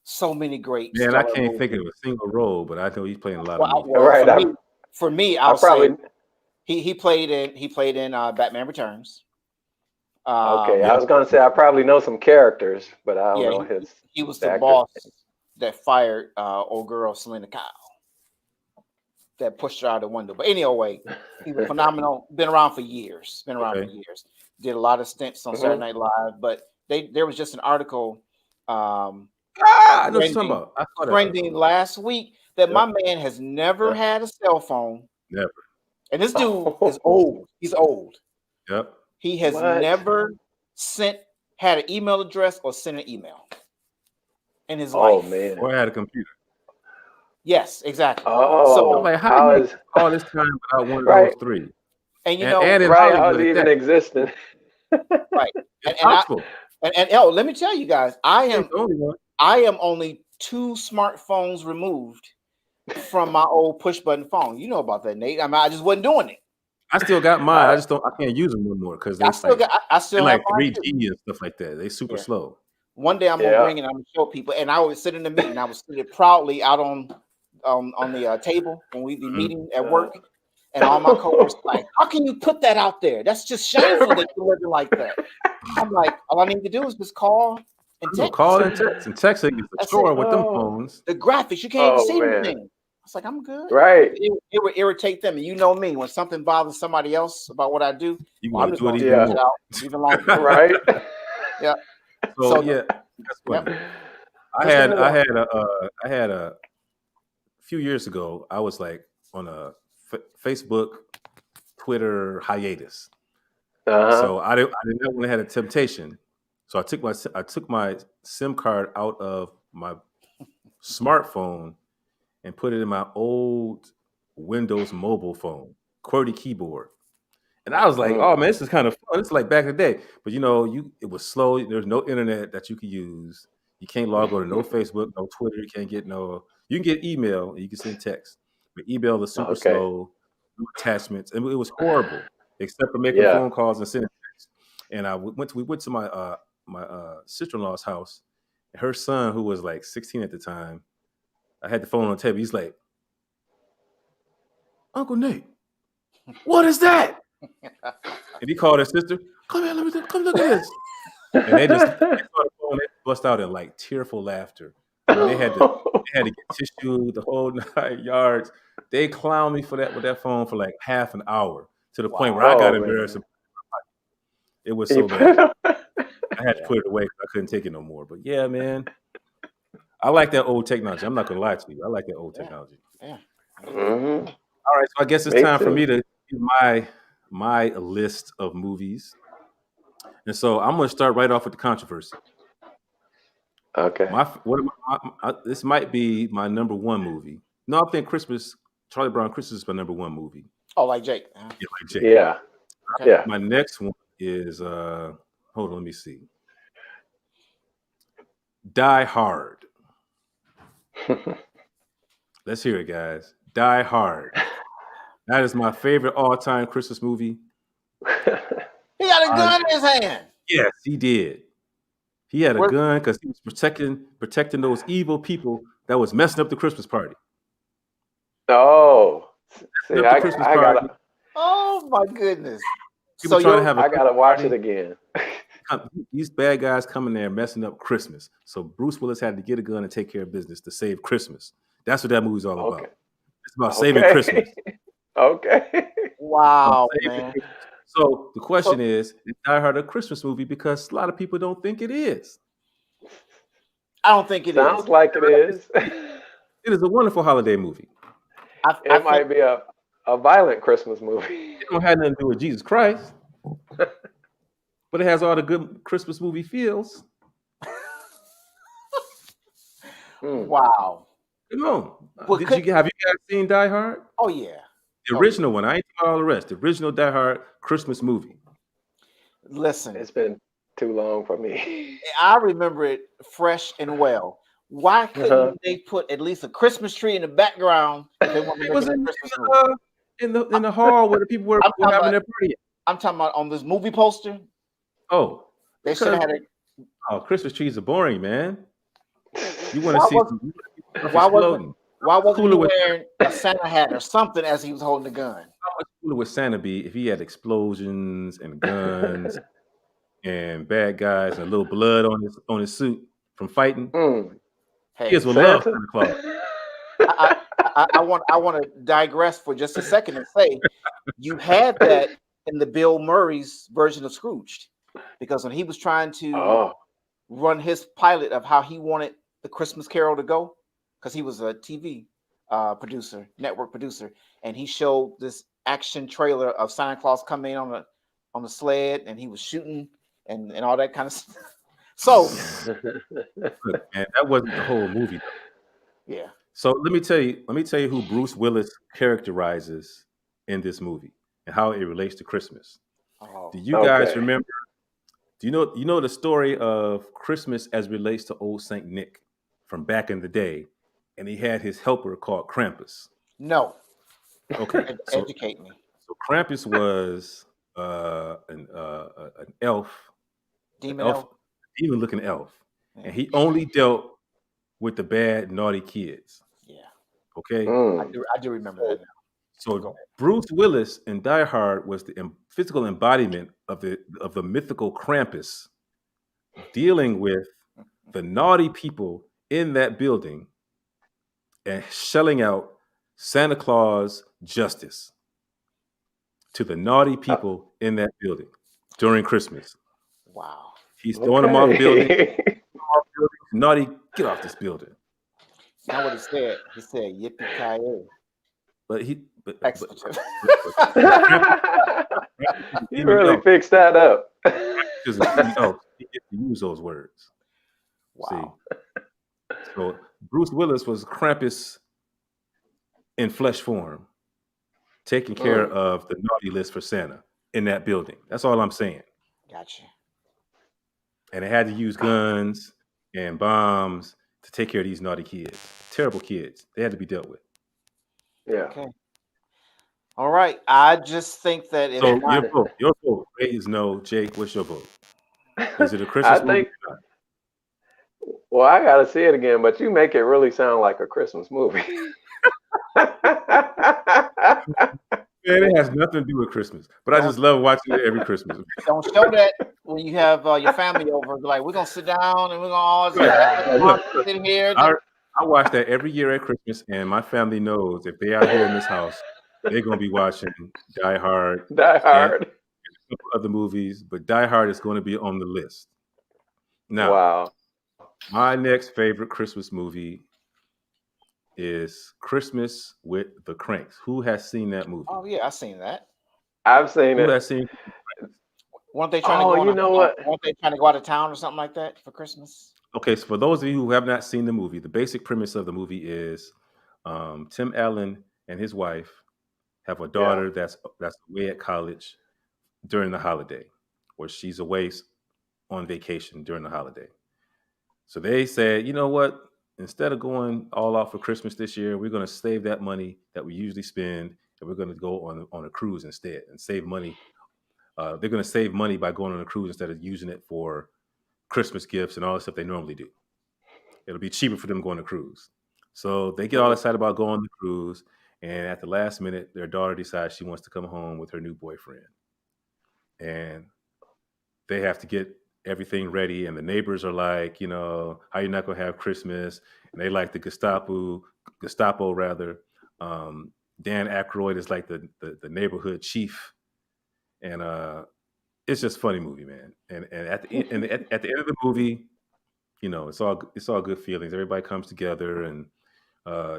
so many great Man, I stellar can't movies. think of a single role, but I know he's playing a lot of Well, movies. well, Right. for me, I I'll say probably he played in Batman Returns. okay. Yeah. I was gonna say I probably know some characters, but I don't Yeah, know he was the the actors. boss that fired old girl Selena Kyle, that pushed her out the window. But anyway, he was phenomenal. Been around for years. Okay. did a lot of stints on Saturday Night Live, but there was just an article I know what you're talking trending, about. I saw that. trending last week that Yep. my man has never Yep. had a cell phone. Never. And this dude is old. He's old. Yep. He has What? never had an email address or sent an email in his Oh life. man. Or I had a computer. Yes, exactly. Oh, So- I'm like, how how do you is all this time without one of Right. those three? And you And- know, and in right? How's Hollywood it at even that. existing? It's and I- possible. and oh, let me tell you guys, I Ain't am the only one. only 2 smartphones removed from my old push button phone. You know about that, Nate. I mean, I just wasn't doing it. I still got mine. I can't use them no more because I still got. I still they're have like mine too. 3G and stuff like that. They super Yeah. slow. One day I'm gonna Yeah. bring it. I'm gonna show people, and I would sit in the meeting. I would sit it proudly out on the table when we be meeting at work, and all my coworkers like, "How can you put that out there? That's just shameful that you're living like that." I'm like, all I need to do is just call and No, text. call and text. And texting is the That's chore it. with them Oh. phones. The graphics, you can't even Oh, see man. anything. I was like, I'm good. Right. It would irritate them, and you know me. When something bothers somebody else about what I do, You well, I'm want just to do gonna it Yeah. even stretch it more. out even longer. Right. So, So- yeah, that's funny. Yep. I Just had a I had a few years ago. I was like on a Facebook, Twitter hiatus. Uh-huh. So I didn't want to have a temptation. So I took my SIM card out of my smartphone and put it in my old Windows mobile phone, QWERTY keyboard. And I was like, Mm. oh man, this is kind of fun. It's like back in the day. But it was slow. There's no internet that you could use. You can't log on to no Facebook, no Twitter. You can't get you can get email and you can send text. But email is super Okay. slow, no attachments. And it was horrible, except for making Yeah. phone calls and sending texts. And we went to my sister-in-law's house. And her son, who was like 16 at the time, I had the phone on the table. He's like, Uncle Nate, what is that? And he called his sister. Come here, come look at this. And they saw the phone, they bust out in like tearful laughter. I mean, they had to get tissue, the whole 9 yards. They clowned me for that with that phone for like half an hour to the point where I got Oh, embarrassed. man. It was You so bad. put- I had to put it away because I couldn't take it no more. But yeah, man, I like that old technology. I'm not gonna lie to you. I like that old Yeah. technology. Mhm. All right, so I guess it's Me time for too. me to do my list of movies. And so I'm going to start right off with the controversy. Okay. This might be my number one movie. No, I think Charlie Brown Christmas is my number one movie. Oh, like Jake. Yeah, like Jake. Yeah. Okay. Yeah. My next one is hold on, let me see. Die Hard. Let's hear it, guys. Die Hard. That is my favorite all-time Christmas movie. He got a gun in his hand. Yes, he did. He had a What- gun because he was protecting those evil people that was messing up the Christmas party. Oh. See, Up the I Christmas gotta Oh my goodness. People So trying to you're- have a I gotta watch it party. again. These bad guys coming there messing up Christmas. So Bruce Willis had to get a gun and take care of business to save Christmas. That's what that movie's all Okay. about. It's about saving Okay. Christmas. Okay. Wow, Saving man. Christmas. So the question is Die Hard a Christmas movie? Because a lot of people don't think it is. I don't think it is. Sounds like it is. It is a wonderful holiday movie. I It might be a violent Christmas movie. It don't have nothing to do with Jesus Christ. But it has all the good Christmas movie feels. Mm. Wow. Come on. Well, Have you guys seen Die Hard? Oh yeah. The Oh, original one. I ain't talking about all the rest. The original Die Hard Christmas movie. Listen, It's been too long for me. I remember it fresh and well. Why couldn't Uh-huh. they put at least a Christmas tree in the background if they want to It make was it a in, Christmas movie? in the hall where the people were I'm talking having about- their party. I'm talking about on this movie poster. Oh, They should have had it. Christmas trees are boring, man. You want Why to see was- some why wasn't- exploding. Why wasn't Cooler he with- wearing a Santa hat or something as he was holding the gun? How much cooler would Santa be if he had explosions and guns and bad guys and a little blood on his suit from fighting? Mm. Hey, Kids will love Santa? Santa Claus. I want to digress for just a second and say you had that in the Bill Murray's version of Scrooged, because when he was trying to Oh, run his pilot of how he wanted the Christmas Carol to go, because he was a TV producer, network producer, and he showed this action trailer of Santa Claus coming in on the sled, and he was shooting and all that kind of stuff. So Look, man, that wasn't the whole movie though. yeah, So let me tell you who Bruce Willis characterizes in this movie and how it relates to Christmas. oh, Do you guys okay. remember? Do you know the story of Christmas as relates to old Saint Nick from back in the day? And he had his helper called Krampus. no, Okay, so educate me. Krampus was an elf, Demon elf. demon looking elf, Yeah. and he only dealt with the bad, naughty kids. Yeah, Okay, Mm. I do remember that now. Go so ahead. Bruce Willis in Die Hard was the physical embodiment of the mythical Krampus, dealing with the naughty people in that building and shelling out Santa Claus justice to the naughty people in that building during Christmas. Wow. He's throwing them off buildings. Okay. Naughty, get off this building. Now what he said? He said yippee ki But he, but expletive. You really fixed that up. he gets to use those words. Wow. See, so Bruce Willis was Krampus in flesh form, taking care of the naughty list for Santa in that building. That's all I'm saying. Gotcha. And they had to use guns and bombs to take care of these naughty kids. Terrible kids. They had to be dealt with. Yeah. Okay. All right. I just think that if So not, your vote. Ray is no. Jake, what's your vote? Is it a Christmas I movie? think. Well, I gotta see it again, but you make it really sound like a Christmas movie. Man, it has nothing to do with Christmas, but I just love watching it every Christmas. don't show that when you have your family over. Be like, we're gonna sit down and we're gonna all Look, sit here. I watch that every year at Christmas, and my family knows if they are here in this house, they're gonna be watching Die Hard, Die Hard. and a couple other movies, but Die Hard is going to be on the list. Now, Wow. my next favorite Christmas movie is Christmas with the Cranks. Who has seen that movie? Oh yeah, I seen that. I've seen Who it. has seen? Weren't they trying to Oh, go? you know what? Weren't they trying to go out of town or something like that for Christmas? Okay, so for those of you who have not seen the movie, the basic premise of the movie is Tim Allen and his wife have a daughter that's away at college during the holiday, or she's away on vacation during the holiday. So they said, you know what? Instead of going all out for Christmas this year, we're going to save that money that we usually spend, and we're going to go on a cruise instead and save money. They're going to save money by going on a cruise instead of using it for Christmas gifts and all the stuff they normally do. It'll be cheaper for them going on a cruise. So they get all excited about going on the cruise, and at the last minute, their daughter decides she wants to come home with her new boyfriend. And they have to get everything ready, and the neighbors are like, you know, how you not gonna have Christmas? And they like the Gestapo rather. Dan Aykroyd is like the neighborhood chief, and it's just a funny movie, man. And at the end, at the end of the movie, you know, it's all good feelings. Everybody comes together, and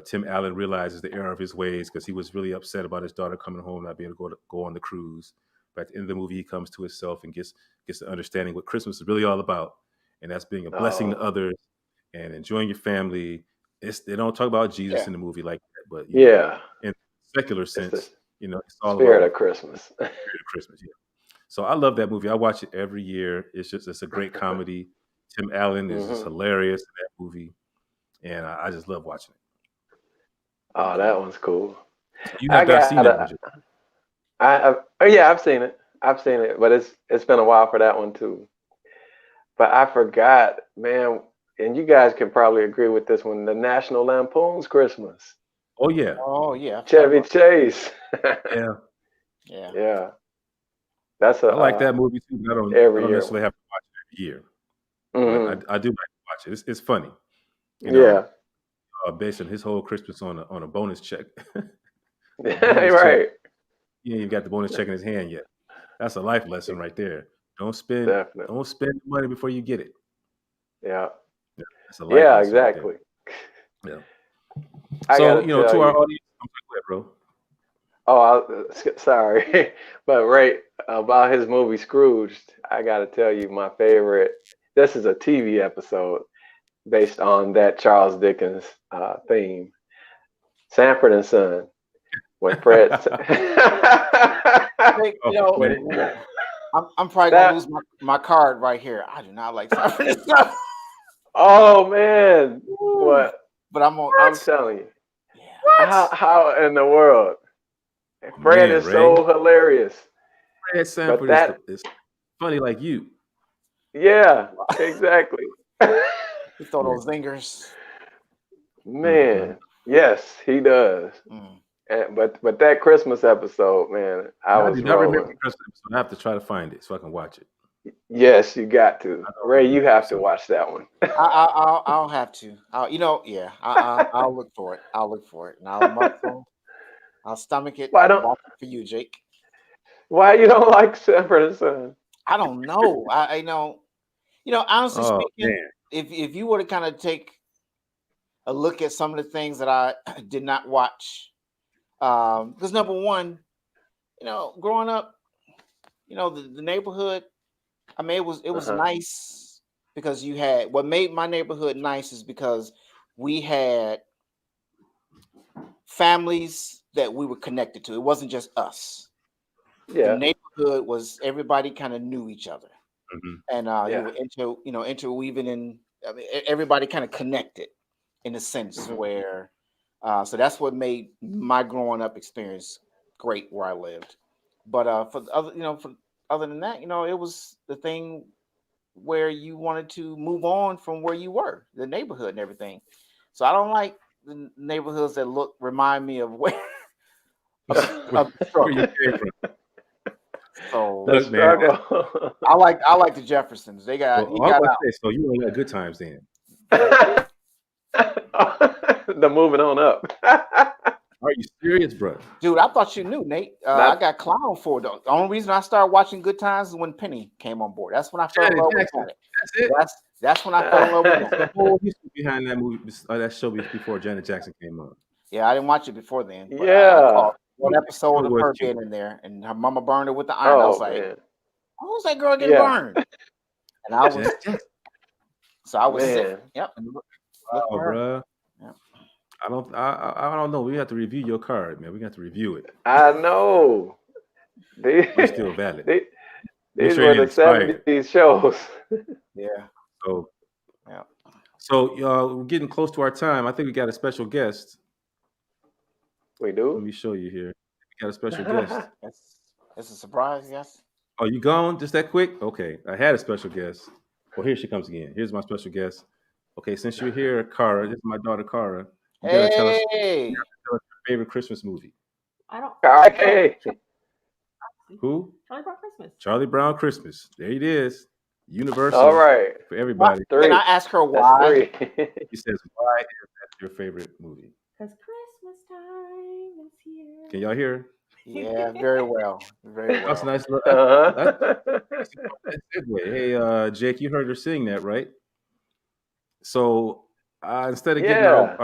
Tim Allen realizes the error of his ways because he was really upset about his daughter coming home not being able to go on the cruise. But at the end of the movie, he comes to himself and gets the understanding what Christmas is really all about, and that's being a blessing to others and enjoying your family. They don't talk about Jesus in the movie like that, but you know, in secular sense, you know, it's all Spirit about of Christmas. Spirit of Christmas, yeah. So I love that movie. I watch it every year. It's a great comedy. Tim Allen is just hilarious in that movie, and I just love watching it. Oh, that one's cool. You have not seen that movie? I've seen it. But it's been a while for that one too. But I forgot, man, and you guys can probably agree with this one, the National Lampoon's Christmas. Oh yeah. Oh yeah. Chevy Chase. Yeah. Yeah. Yeah. That's I like that movie too, but I don't necessarily have to watch it every year. Mhm. But I do like to watch it. It's funny. You know, Yeah. basing his whole Christmas on a bonus check. Right. He ain't even got the bonus check in his hand yet. That's a life lesson right there. Don't spend Definitely. the money before you get it. Yeah. That's a life Yeah, lesson right there. exactly. Yeah. I So, gotta you know, tell to our you. audience, I'm sorry, go ahead, bro. Oh, sorry, but right about his movie Scrooge, I gotta tell you my favorite. This is a TV episode based on that Charles Dickens theme, Sanford and Son. When Fred, Hey, Oh, when man. I'm probably gonna that, lose my card right here. I do not like San Francisco. oh man, what But I'm on. I'm What? telling you, Yeah. how in the world? Oh, Fred man, is Ray. so hilarious, Fred but Sanford that, is funny like you. yeah, exactly. He throw Yeah. those zingers. Mm-hmm. Man, yes, he does. Mm. But that Christmas episode, man, I I was do not remember rolling. the Christmas episode. I have to try to find it so I can watch it. Yes, you got to. I don't Ray, remember you the have to episode. watch that one. I'll have to. I'll look for it. I'll look for it, and I'll stomach it Why and don't watch it for you, Jake. why you don't like Sanford and Son? I don't know. I know. Honestly Oh, speaking, man. if you were to kind of take a look at some of the things that I did not watch, because number one, growing up, the neighborhood. I mean, it was Uh-huh. nice because you had what made my neighborhood nice is because we had families that we were connected to. It wasn't just us. The Yeah, neighborhood was everybody kind of knew each other, Mm-hmm. and you yeah. were interweaving in. I mean, everybody kind of connected in a sense Hmm. where. So that's what made my growing up experience great where I lived. But for the other, for other than that, it was the thing where you wanted to move on from where you were, the neighborhood and everything. So I don't like the neighborhoods that remind me of where of the Where you struggle. came from. So The Look, man. struggle. I like the Jeffersons. They Well, got he I was got about out. to say, so you only had good times then. The moving on up. Are you serious, bro? Dude, I thought you knew, Nate. I Not got clown for it, though. The only reason I started watching Good Times is when Penny came on board. That's when I fell in Janet love with Jackson. Janet. That's it. That's when I fell in love with What's the Janet. whole history behind that movie, that show before Janet Jackson came on? Yeah, I didn't watch it before then, but I yeah. caught one You episode know of it was her cute. being in there, and her mama burned her with the iron. I was Oh like, man. "How's that girl getting Yeah. burned?" And I was Janet Jackson. so I was sick. Man. Yep. And look Oh, for her. bro. Yep. I don't know. We have to review your card, man. We got to review it. I know. These, Are you still valid? these, Make these sure were it ain't the expired. 70s shows. Yeah. So, Yeah. we're getting close to our time. I think we got a special guest. We Let do? me show you here. We got a special guest. It's a surprise, yes. Oh, you gone just that quick? Okay. I had a special guest. Well, here she comes again. Here's my special guest. Okay, since you're here, Cara, this is my daughter, Cara. You gotta tell us Hey, your favorite Christmas movie. I don't. Okay. Who? Charlie Brown Christmas. Charlie Brown Christmas. There it is. Universal All right. for everybody. can Three. I ask her That's why? three. He says, why is that your favorite movie? Because Christmas time is here. Can y'all hear her? Yeah, very well. Very That's a well. nice little that's Uh-huh. a segue. Hey, Jake, you heard her sing that, right? So instead of getting Yeah.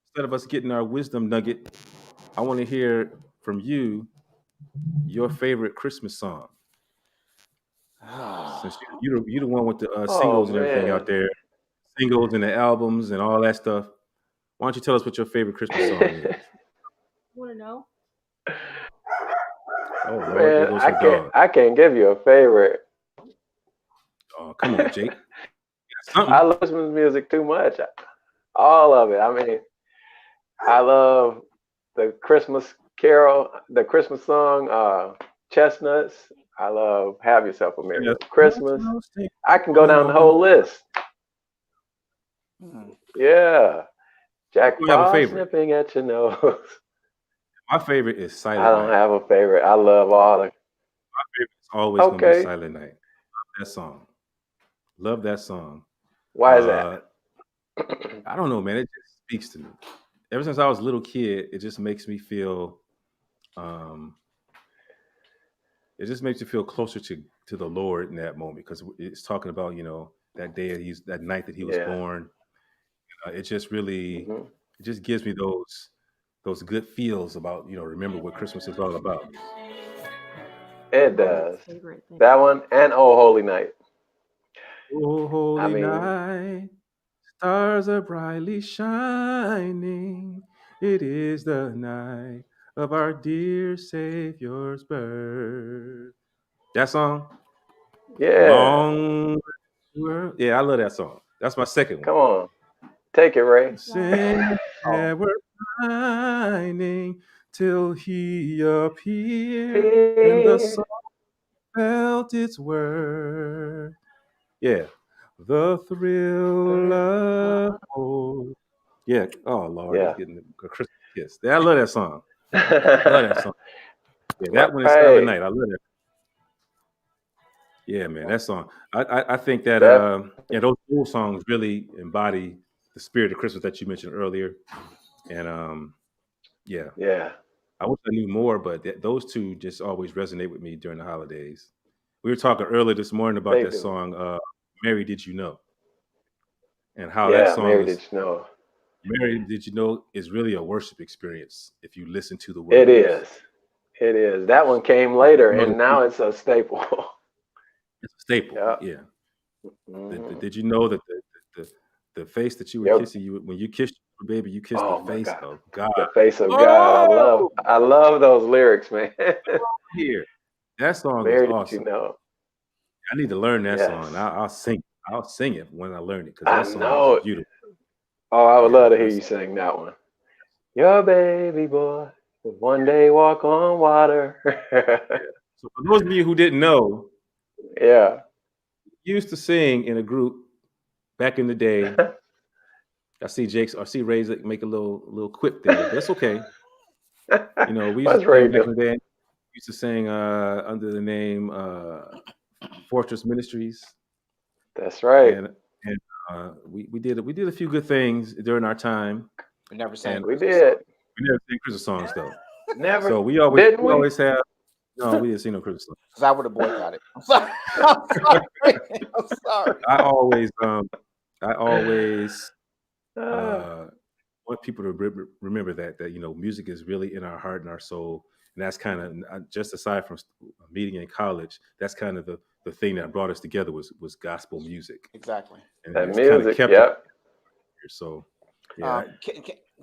instead of us getting our wisdom nugget, I want to hear from you your favorite Christmas song. Since you the one with the Oh singles and everything out man. there, singles and the albums and all that stuff. Why don't you tell us what your favorite Christmas song is? You want to know? Oh Lord, there Man, goes her dog. I can't give you a favorite. Oh, come on, Jake. I Something. love Christmas music too much. All of it. I mean, I love the Christmas carol, the Christmas song, Chestnuts. I love Have Yourself a Merry Little Christmas. I can go down the whole list. Hmm. Yeah. Jack You have a Frost favorite? nipping at your nose. My favorite is Silent I don't Night. have a favorite. I love all the. My favorite is always gonna be Okay. Silent Night. Love that song. Love that song. Why is that? I don't know, man. It just speaks to me. Ever since I was a little kid, it just makes me feel it just makes you feel closer to the Lord in that moment because it's talking about that day that night that he was Yeah. born. It just really hmm it just gives me those good feels about remember what Christmas is all about. It My does. next favorite thing. That one and Oh Holy Night. Oh, I holy mean, night, stars are brightly shining. It is the night of our dear Savior's birth. That song, yeah. long. Yeah, I love that song. That's my second one. Come on. Take it, Ray. Since Oh, ever pining till he appeared, and the Here. soul felt its worth. Yeah, the thrill of hope. Yeah. Oh Lord, it's Yeah. getting a Christmas kiss. Yeah, I love that song. Love that song. Yeah, that one is Silent Right. Night. I love that. Yeah, man, that song. I think that That. those old songs really embody the spirit of Christmas that you mentioned earlier. And yeah, Yeah. I wish I knew more, but those two just always resonate with me during the holidays. We were talking earlier this morning about They that do. song, "Mary Did You Know," and how that Yeah. song Mary is Did You Know? "Mary Did You Know" is really a worship experience if you listen to the It words. is. It is. That one came Did later, you know and that now it's a staple. it's a staple? Yeah. Yeah. hmm Did you know that the face that you were Yep. kissing, when you kissed your baby, you kissed the Oh my face God. of God? The face of God. Oh, I love those lyrics, man. here. That song is Mary Did You awesome. Know? I need to learn that song. Yes. I'll sing. I'll sing it when I learn it because I that song is know. beautiful. Oh, I would Yeah, love to hear that's you sing that one. Your baby boy will one day walk on water. yeah. So for those of you who didn't know, Yeah. we used to sing in a group back in the day. I see Ray's make a little quip there, but it's okay. We used to What's sing Ray back doing? in the day. We used to sing under the name Fortress Ministries, That's right. and we did a few good things during our time, we never sang and We Christmas song. did. we never sang Christmas songs though. Never. So we always Didn't we we? always have no, we didn't sing no Christmas songs. Because I would have boycotted. I'm sorry. I'm sorry. I'm sorry. I always Ah, uh, want people to remember that music is really in our heart and our soul, and that's kind of just aside from meeting in college. That's kind of the thing that brought us together was gospel music, Exactly. and that it's kind of music. kept us Yep. here. So yeah,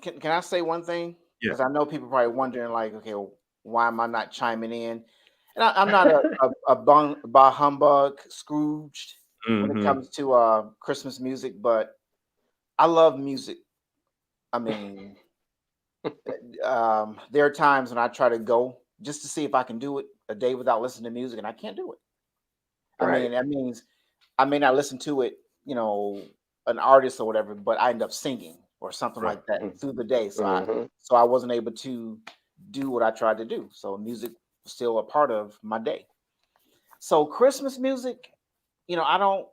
Can I say one thing? yeah. Because I know people probably wondering, like, okay, well, why am I not chiming in? And I'm not bah humbug Scrooged when it hmm comes to Christmas music, but I love music. I mean, there are times when I try to go just to see if I can do it a day without listening to music, and I can't do it. I Right. mean, that means I may not listen to it, an artist or whatever, but I end up singing or something Right. like that through the day. Mm-hmm. So I wasn't able to do what I tried to do. So music was still a part of my day. So Christmas music, I don't.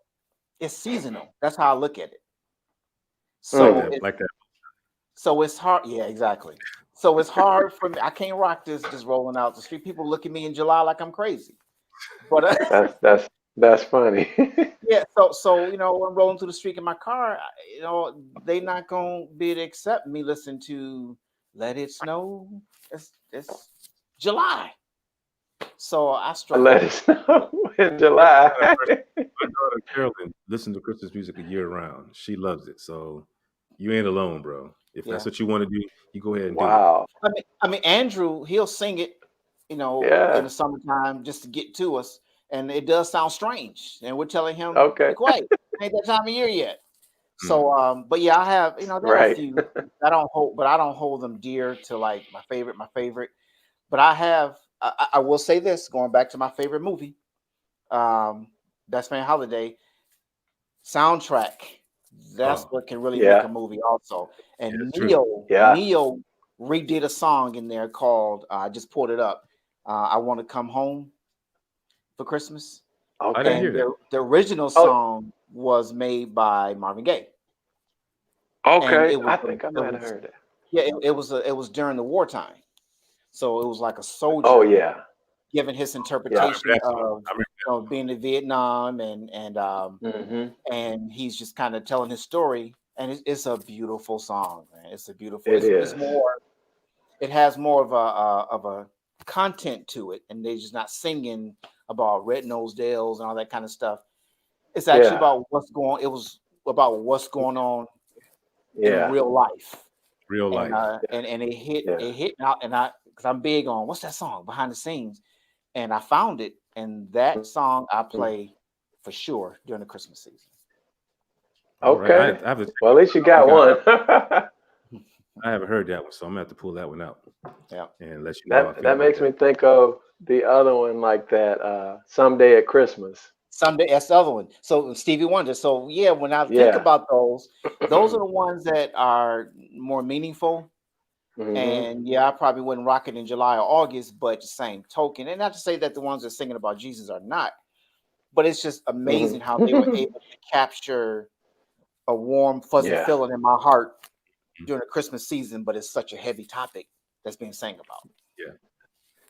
It's seasonal. That's how I look at it. Like Mm. So that, it's like that. so it's hard. Yeah, exactly. So it's hard for me. I can't rock this just rolling out the street. People look at me in July like I'm crazy. But That's funny. yeah, so when I'm rolling through the street in my car, they not gonna be able to accept me listen to "Let It Snow." It's July, so I struggle. Let us know in My July. daughter Carolyn listens to Christmas music a year round. She loves it. So you ain't alone, bro. If that's Yeah, what you want to do, you go ahead and do it. Wow. I mean Andrew, he'll sing it, in Yeah. the summertime just to get to us, and it does sound strange, and we're telling him, "Be Okay. quiet, ain't that time of year yet." Mm. So, but yeah, I have, there are a Right. few I don't hold them dear to like my favorite. But I have, I will say this, going back to my favorite movie, um, Best Man Holiday soundtrack. That's Oh, what can really make a Yeah. movie, also. yeah, And it's true. Yeah. Neo redid a song in there called, I just pulled it up. I Want to Come Home for Christmas. I didn't Okay. hear And that. the original Oh, song was made by Marvin Gaye, and okay. it was I think I might have heard it. yeah, it was during the wartime. So it was like a Oh soldier yeah. giving his Yeah. interpretation That song. of I remember being in Vietnam, hmm and he's just kind of telling his story. And it's a beautiful song, man. It's a beautiful. It It's is. more. It has more of a content to it, and they're just not singing about red nosed Dales and all that kind of stuff. It's actually Yeah. about what's going. It was about what's going on in Yeah. real life, real and life. and it hit Yeah. out, and because I'm big on what's that song behind the scenes, and I found it, and that song I play for sure during the Christmas season. All right. Okay. I haven't Well, at least you got one. I haven't heard that one, so I'm gonna have to pull that one out Yeah. and let you know how I feel That about makes that. me think of the other one like that. Someday at Christmas. Someday, that's the other one. So Stevie Wonder. So yeah, when I think Yeah. about those are the ones that are more meaningful. hmm And yeah, I probably wouldn't rock it in July or August, but the same token. And not to say that the ones that are singing about Jesus are not, but it's just amazing how they were able to capture a warm, fuzzy Yeah. feeling in my heart during the Christmas season, but it's such a heavy topic that's being sang about. Yeah.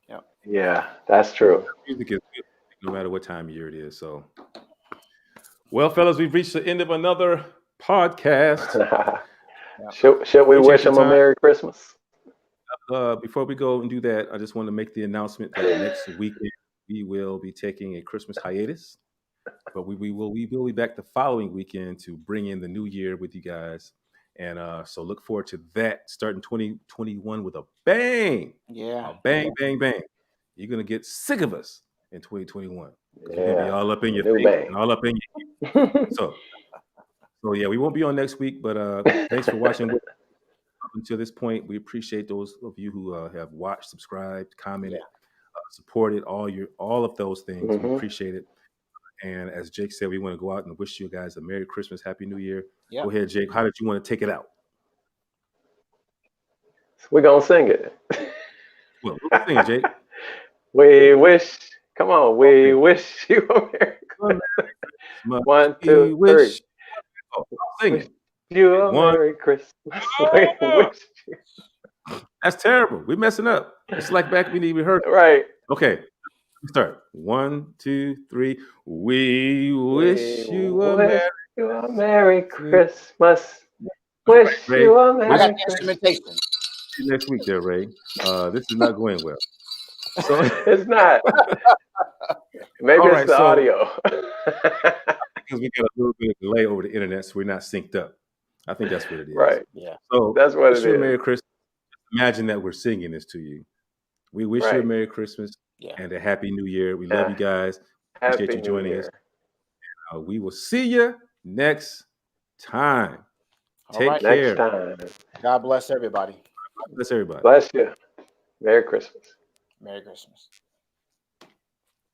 Yeah. Yeah. That's true. Music is good, no matter what time of year it is. So, well, fellas, we've reached the end of another podcast. Should we Appreciate wish your him a time. Merry Christmas? Before we go and do that, I just want to make the announcement that next weekend we will be taking a Christmas hiatus, but we will be back the following weekend to bring in the new year with you guys. And so look forward to that, starting 2021 with a bang. Yeah. A bang, bang, bang. You're gonna get sick of us in 2021 because we're gonna be Yeah. all up in your New face bang. and all up in you. So yeah, we won't be on next week, but thanks for watching up until this point. We appreciate those of you who have watched, subscribed, commented, supported, all of those things. We Mhm. appreciate it. And as Jake said, we want to go out and wish you guys a Merry Christmas, Happy New Year. Yeah. Go ahead, Jake. How did you want to take it out? We're gonna sing it. Well, what you think, Jake? We wish. Come on. We Okay. wish you a Merry Well, Christmas. 1, we 2, 3. wish. Oh, sing Wish it. you a One. Merry Christmas. We wish you. That's terrible. We're messing up. It's like back when we rehearsed. Right. Okay, let's start. 1, 2, 3. We wish We you a wish Merry you a Merry Christmas. Christmas. All right, Wish Ray. you a I Merry got the Christmas. instrumentation. See you next week there, Ray. This is not going well. So It's not. Maybe All it's right, the so- audio. because we got a little bit of delay over the internet, so we're not synced up. I think that's what it is. Right. Yeah. So That's what wish it you a is. Merry Christmas. Imagine that we're singing this to you. We wish you a Right. Merry Christmas Yeah. and a Happy New Year. We love Yeah. you guys. Happy Appreciate you New joining us. Year. We will see you next time. All Take right. care. Next time. God bless everybody. Bless everybody. Bless you. Merry Christmas. Merry Christmas.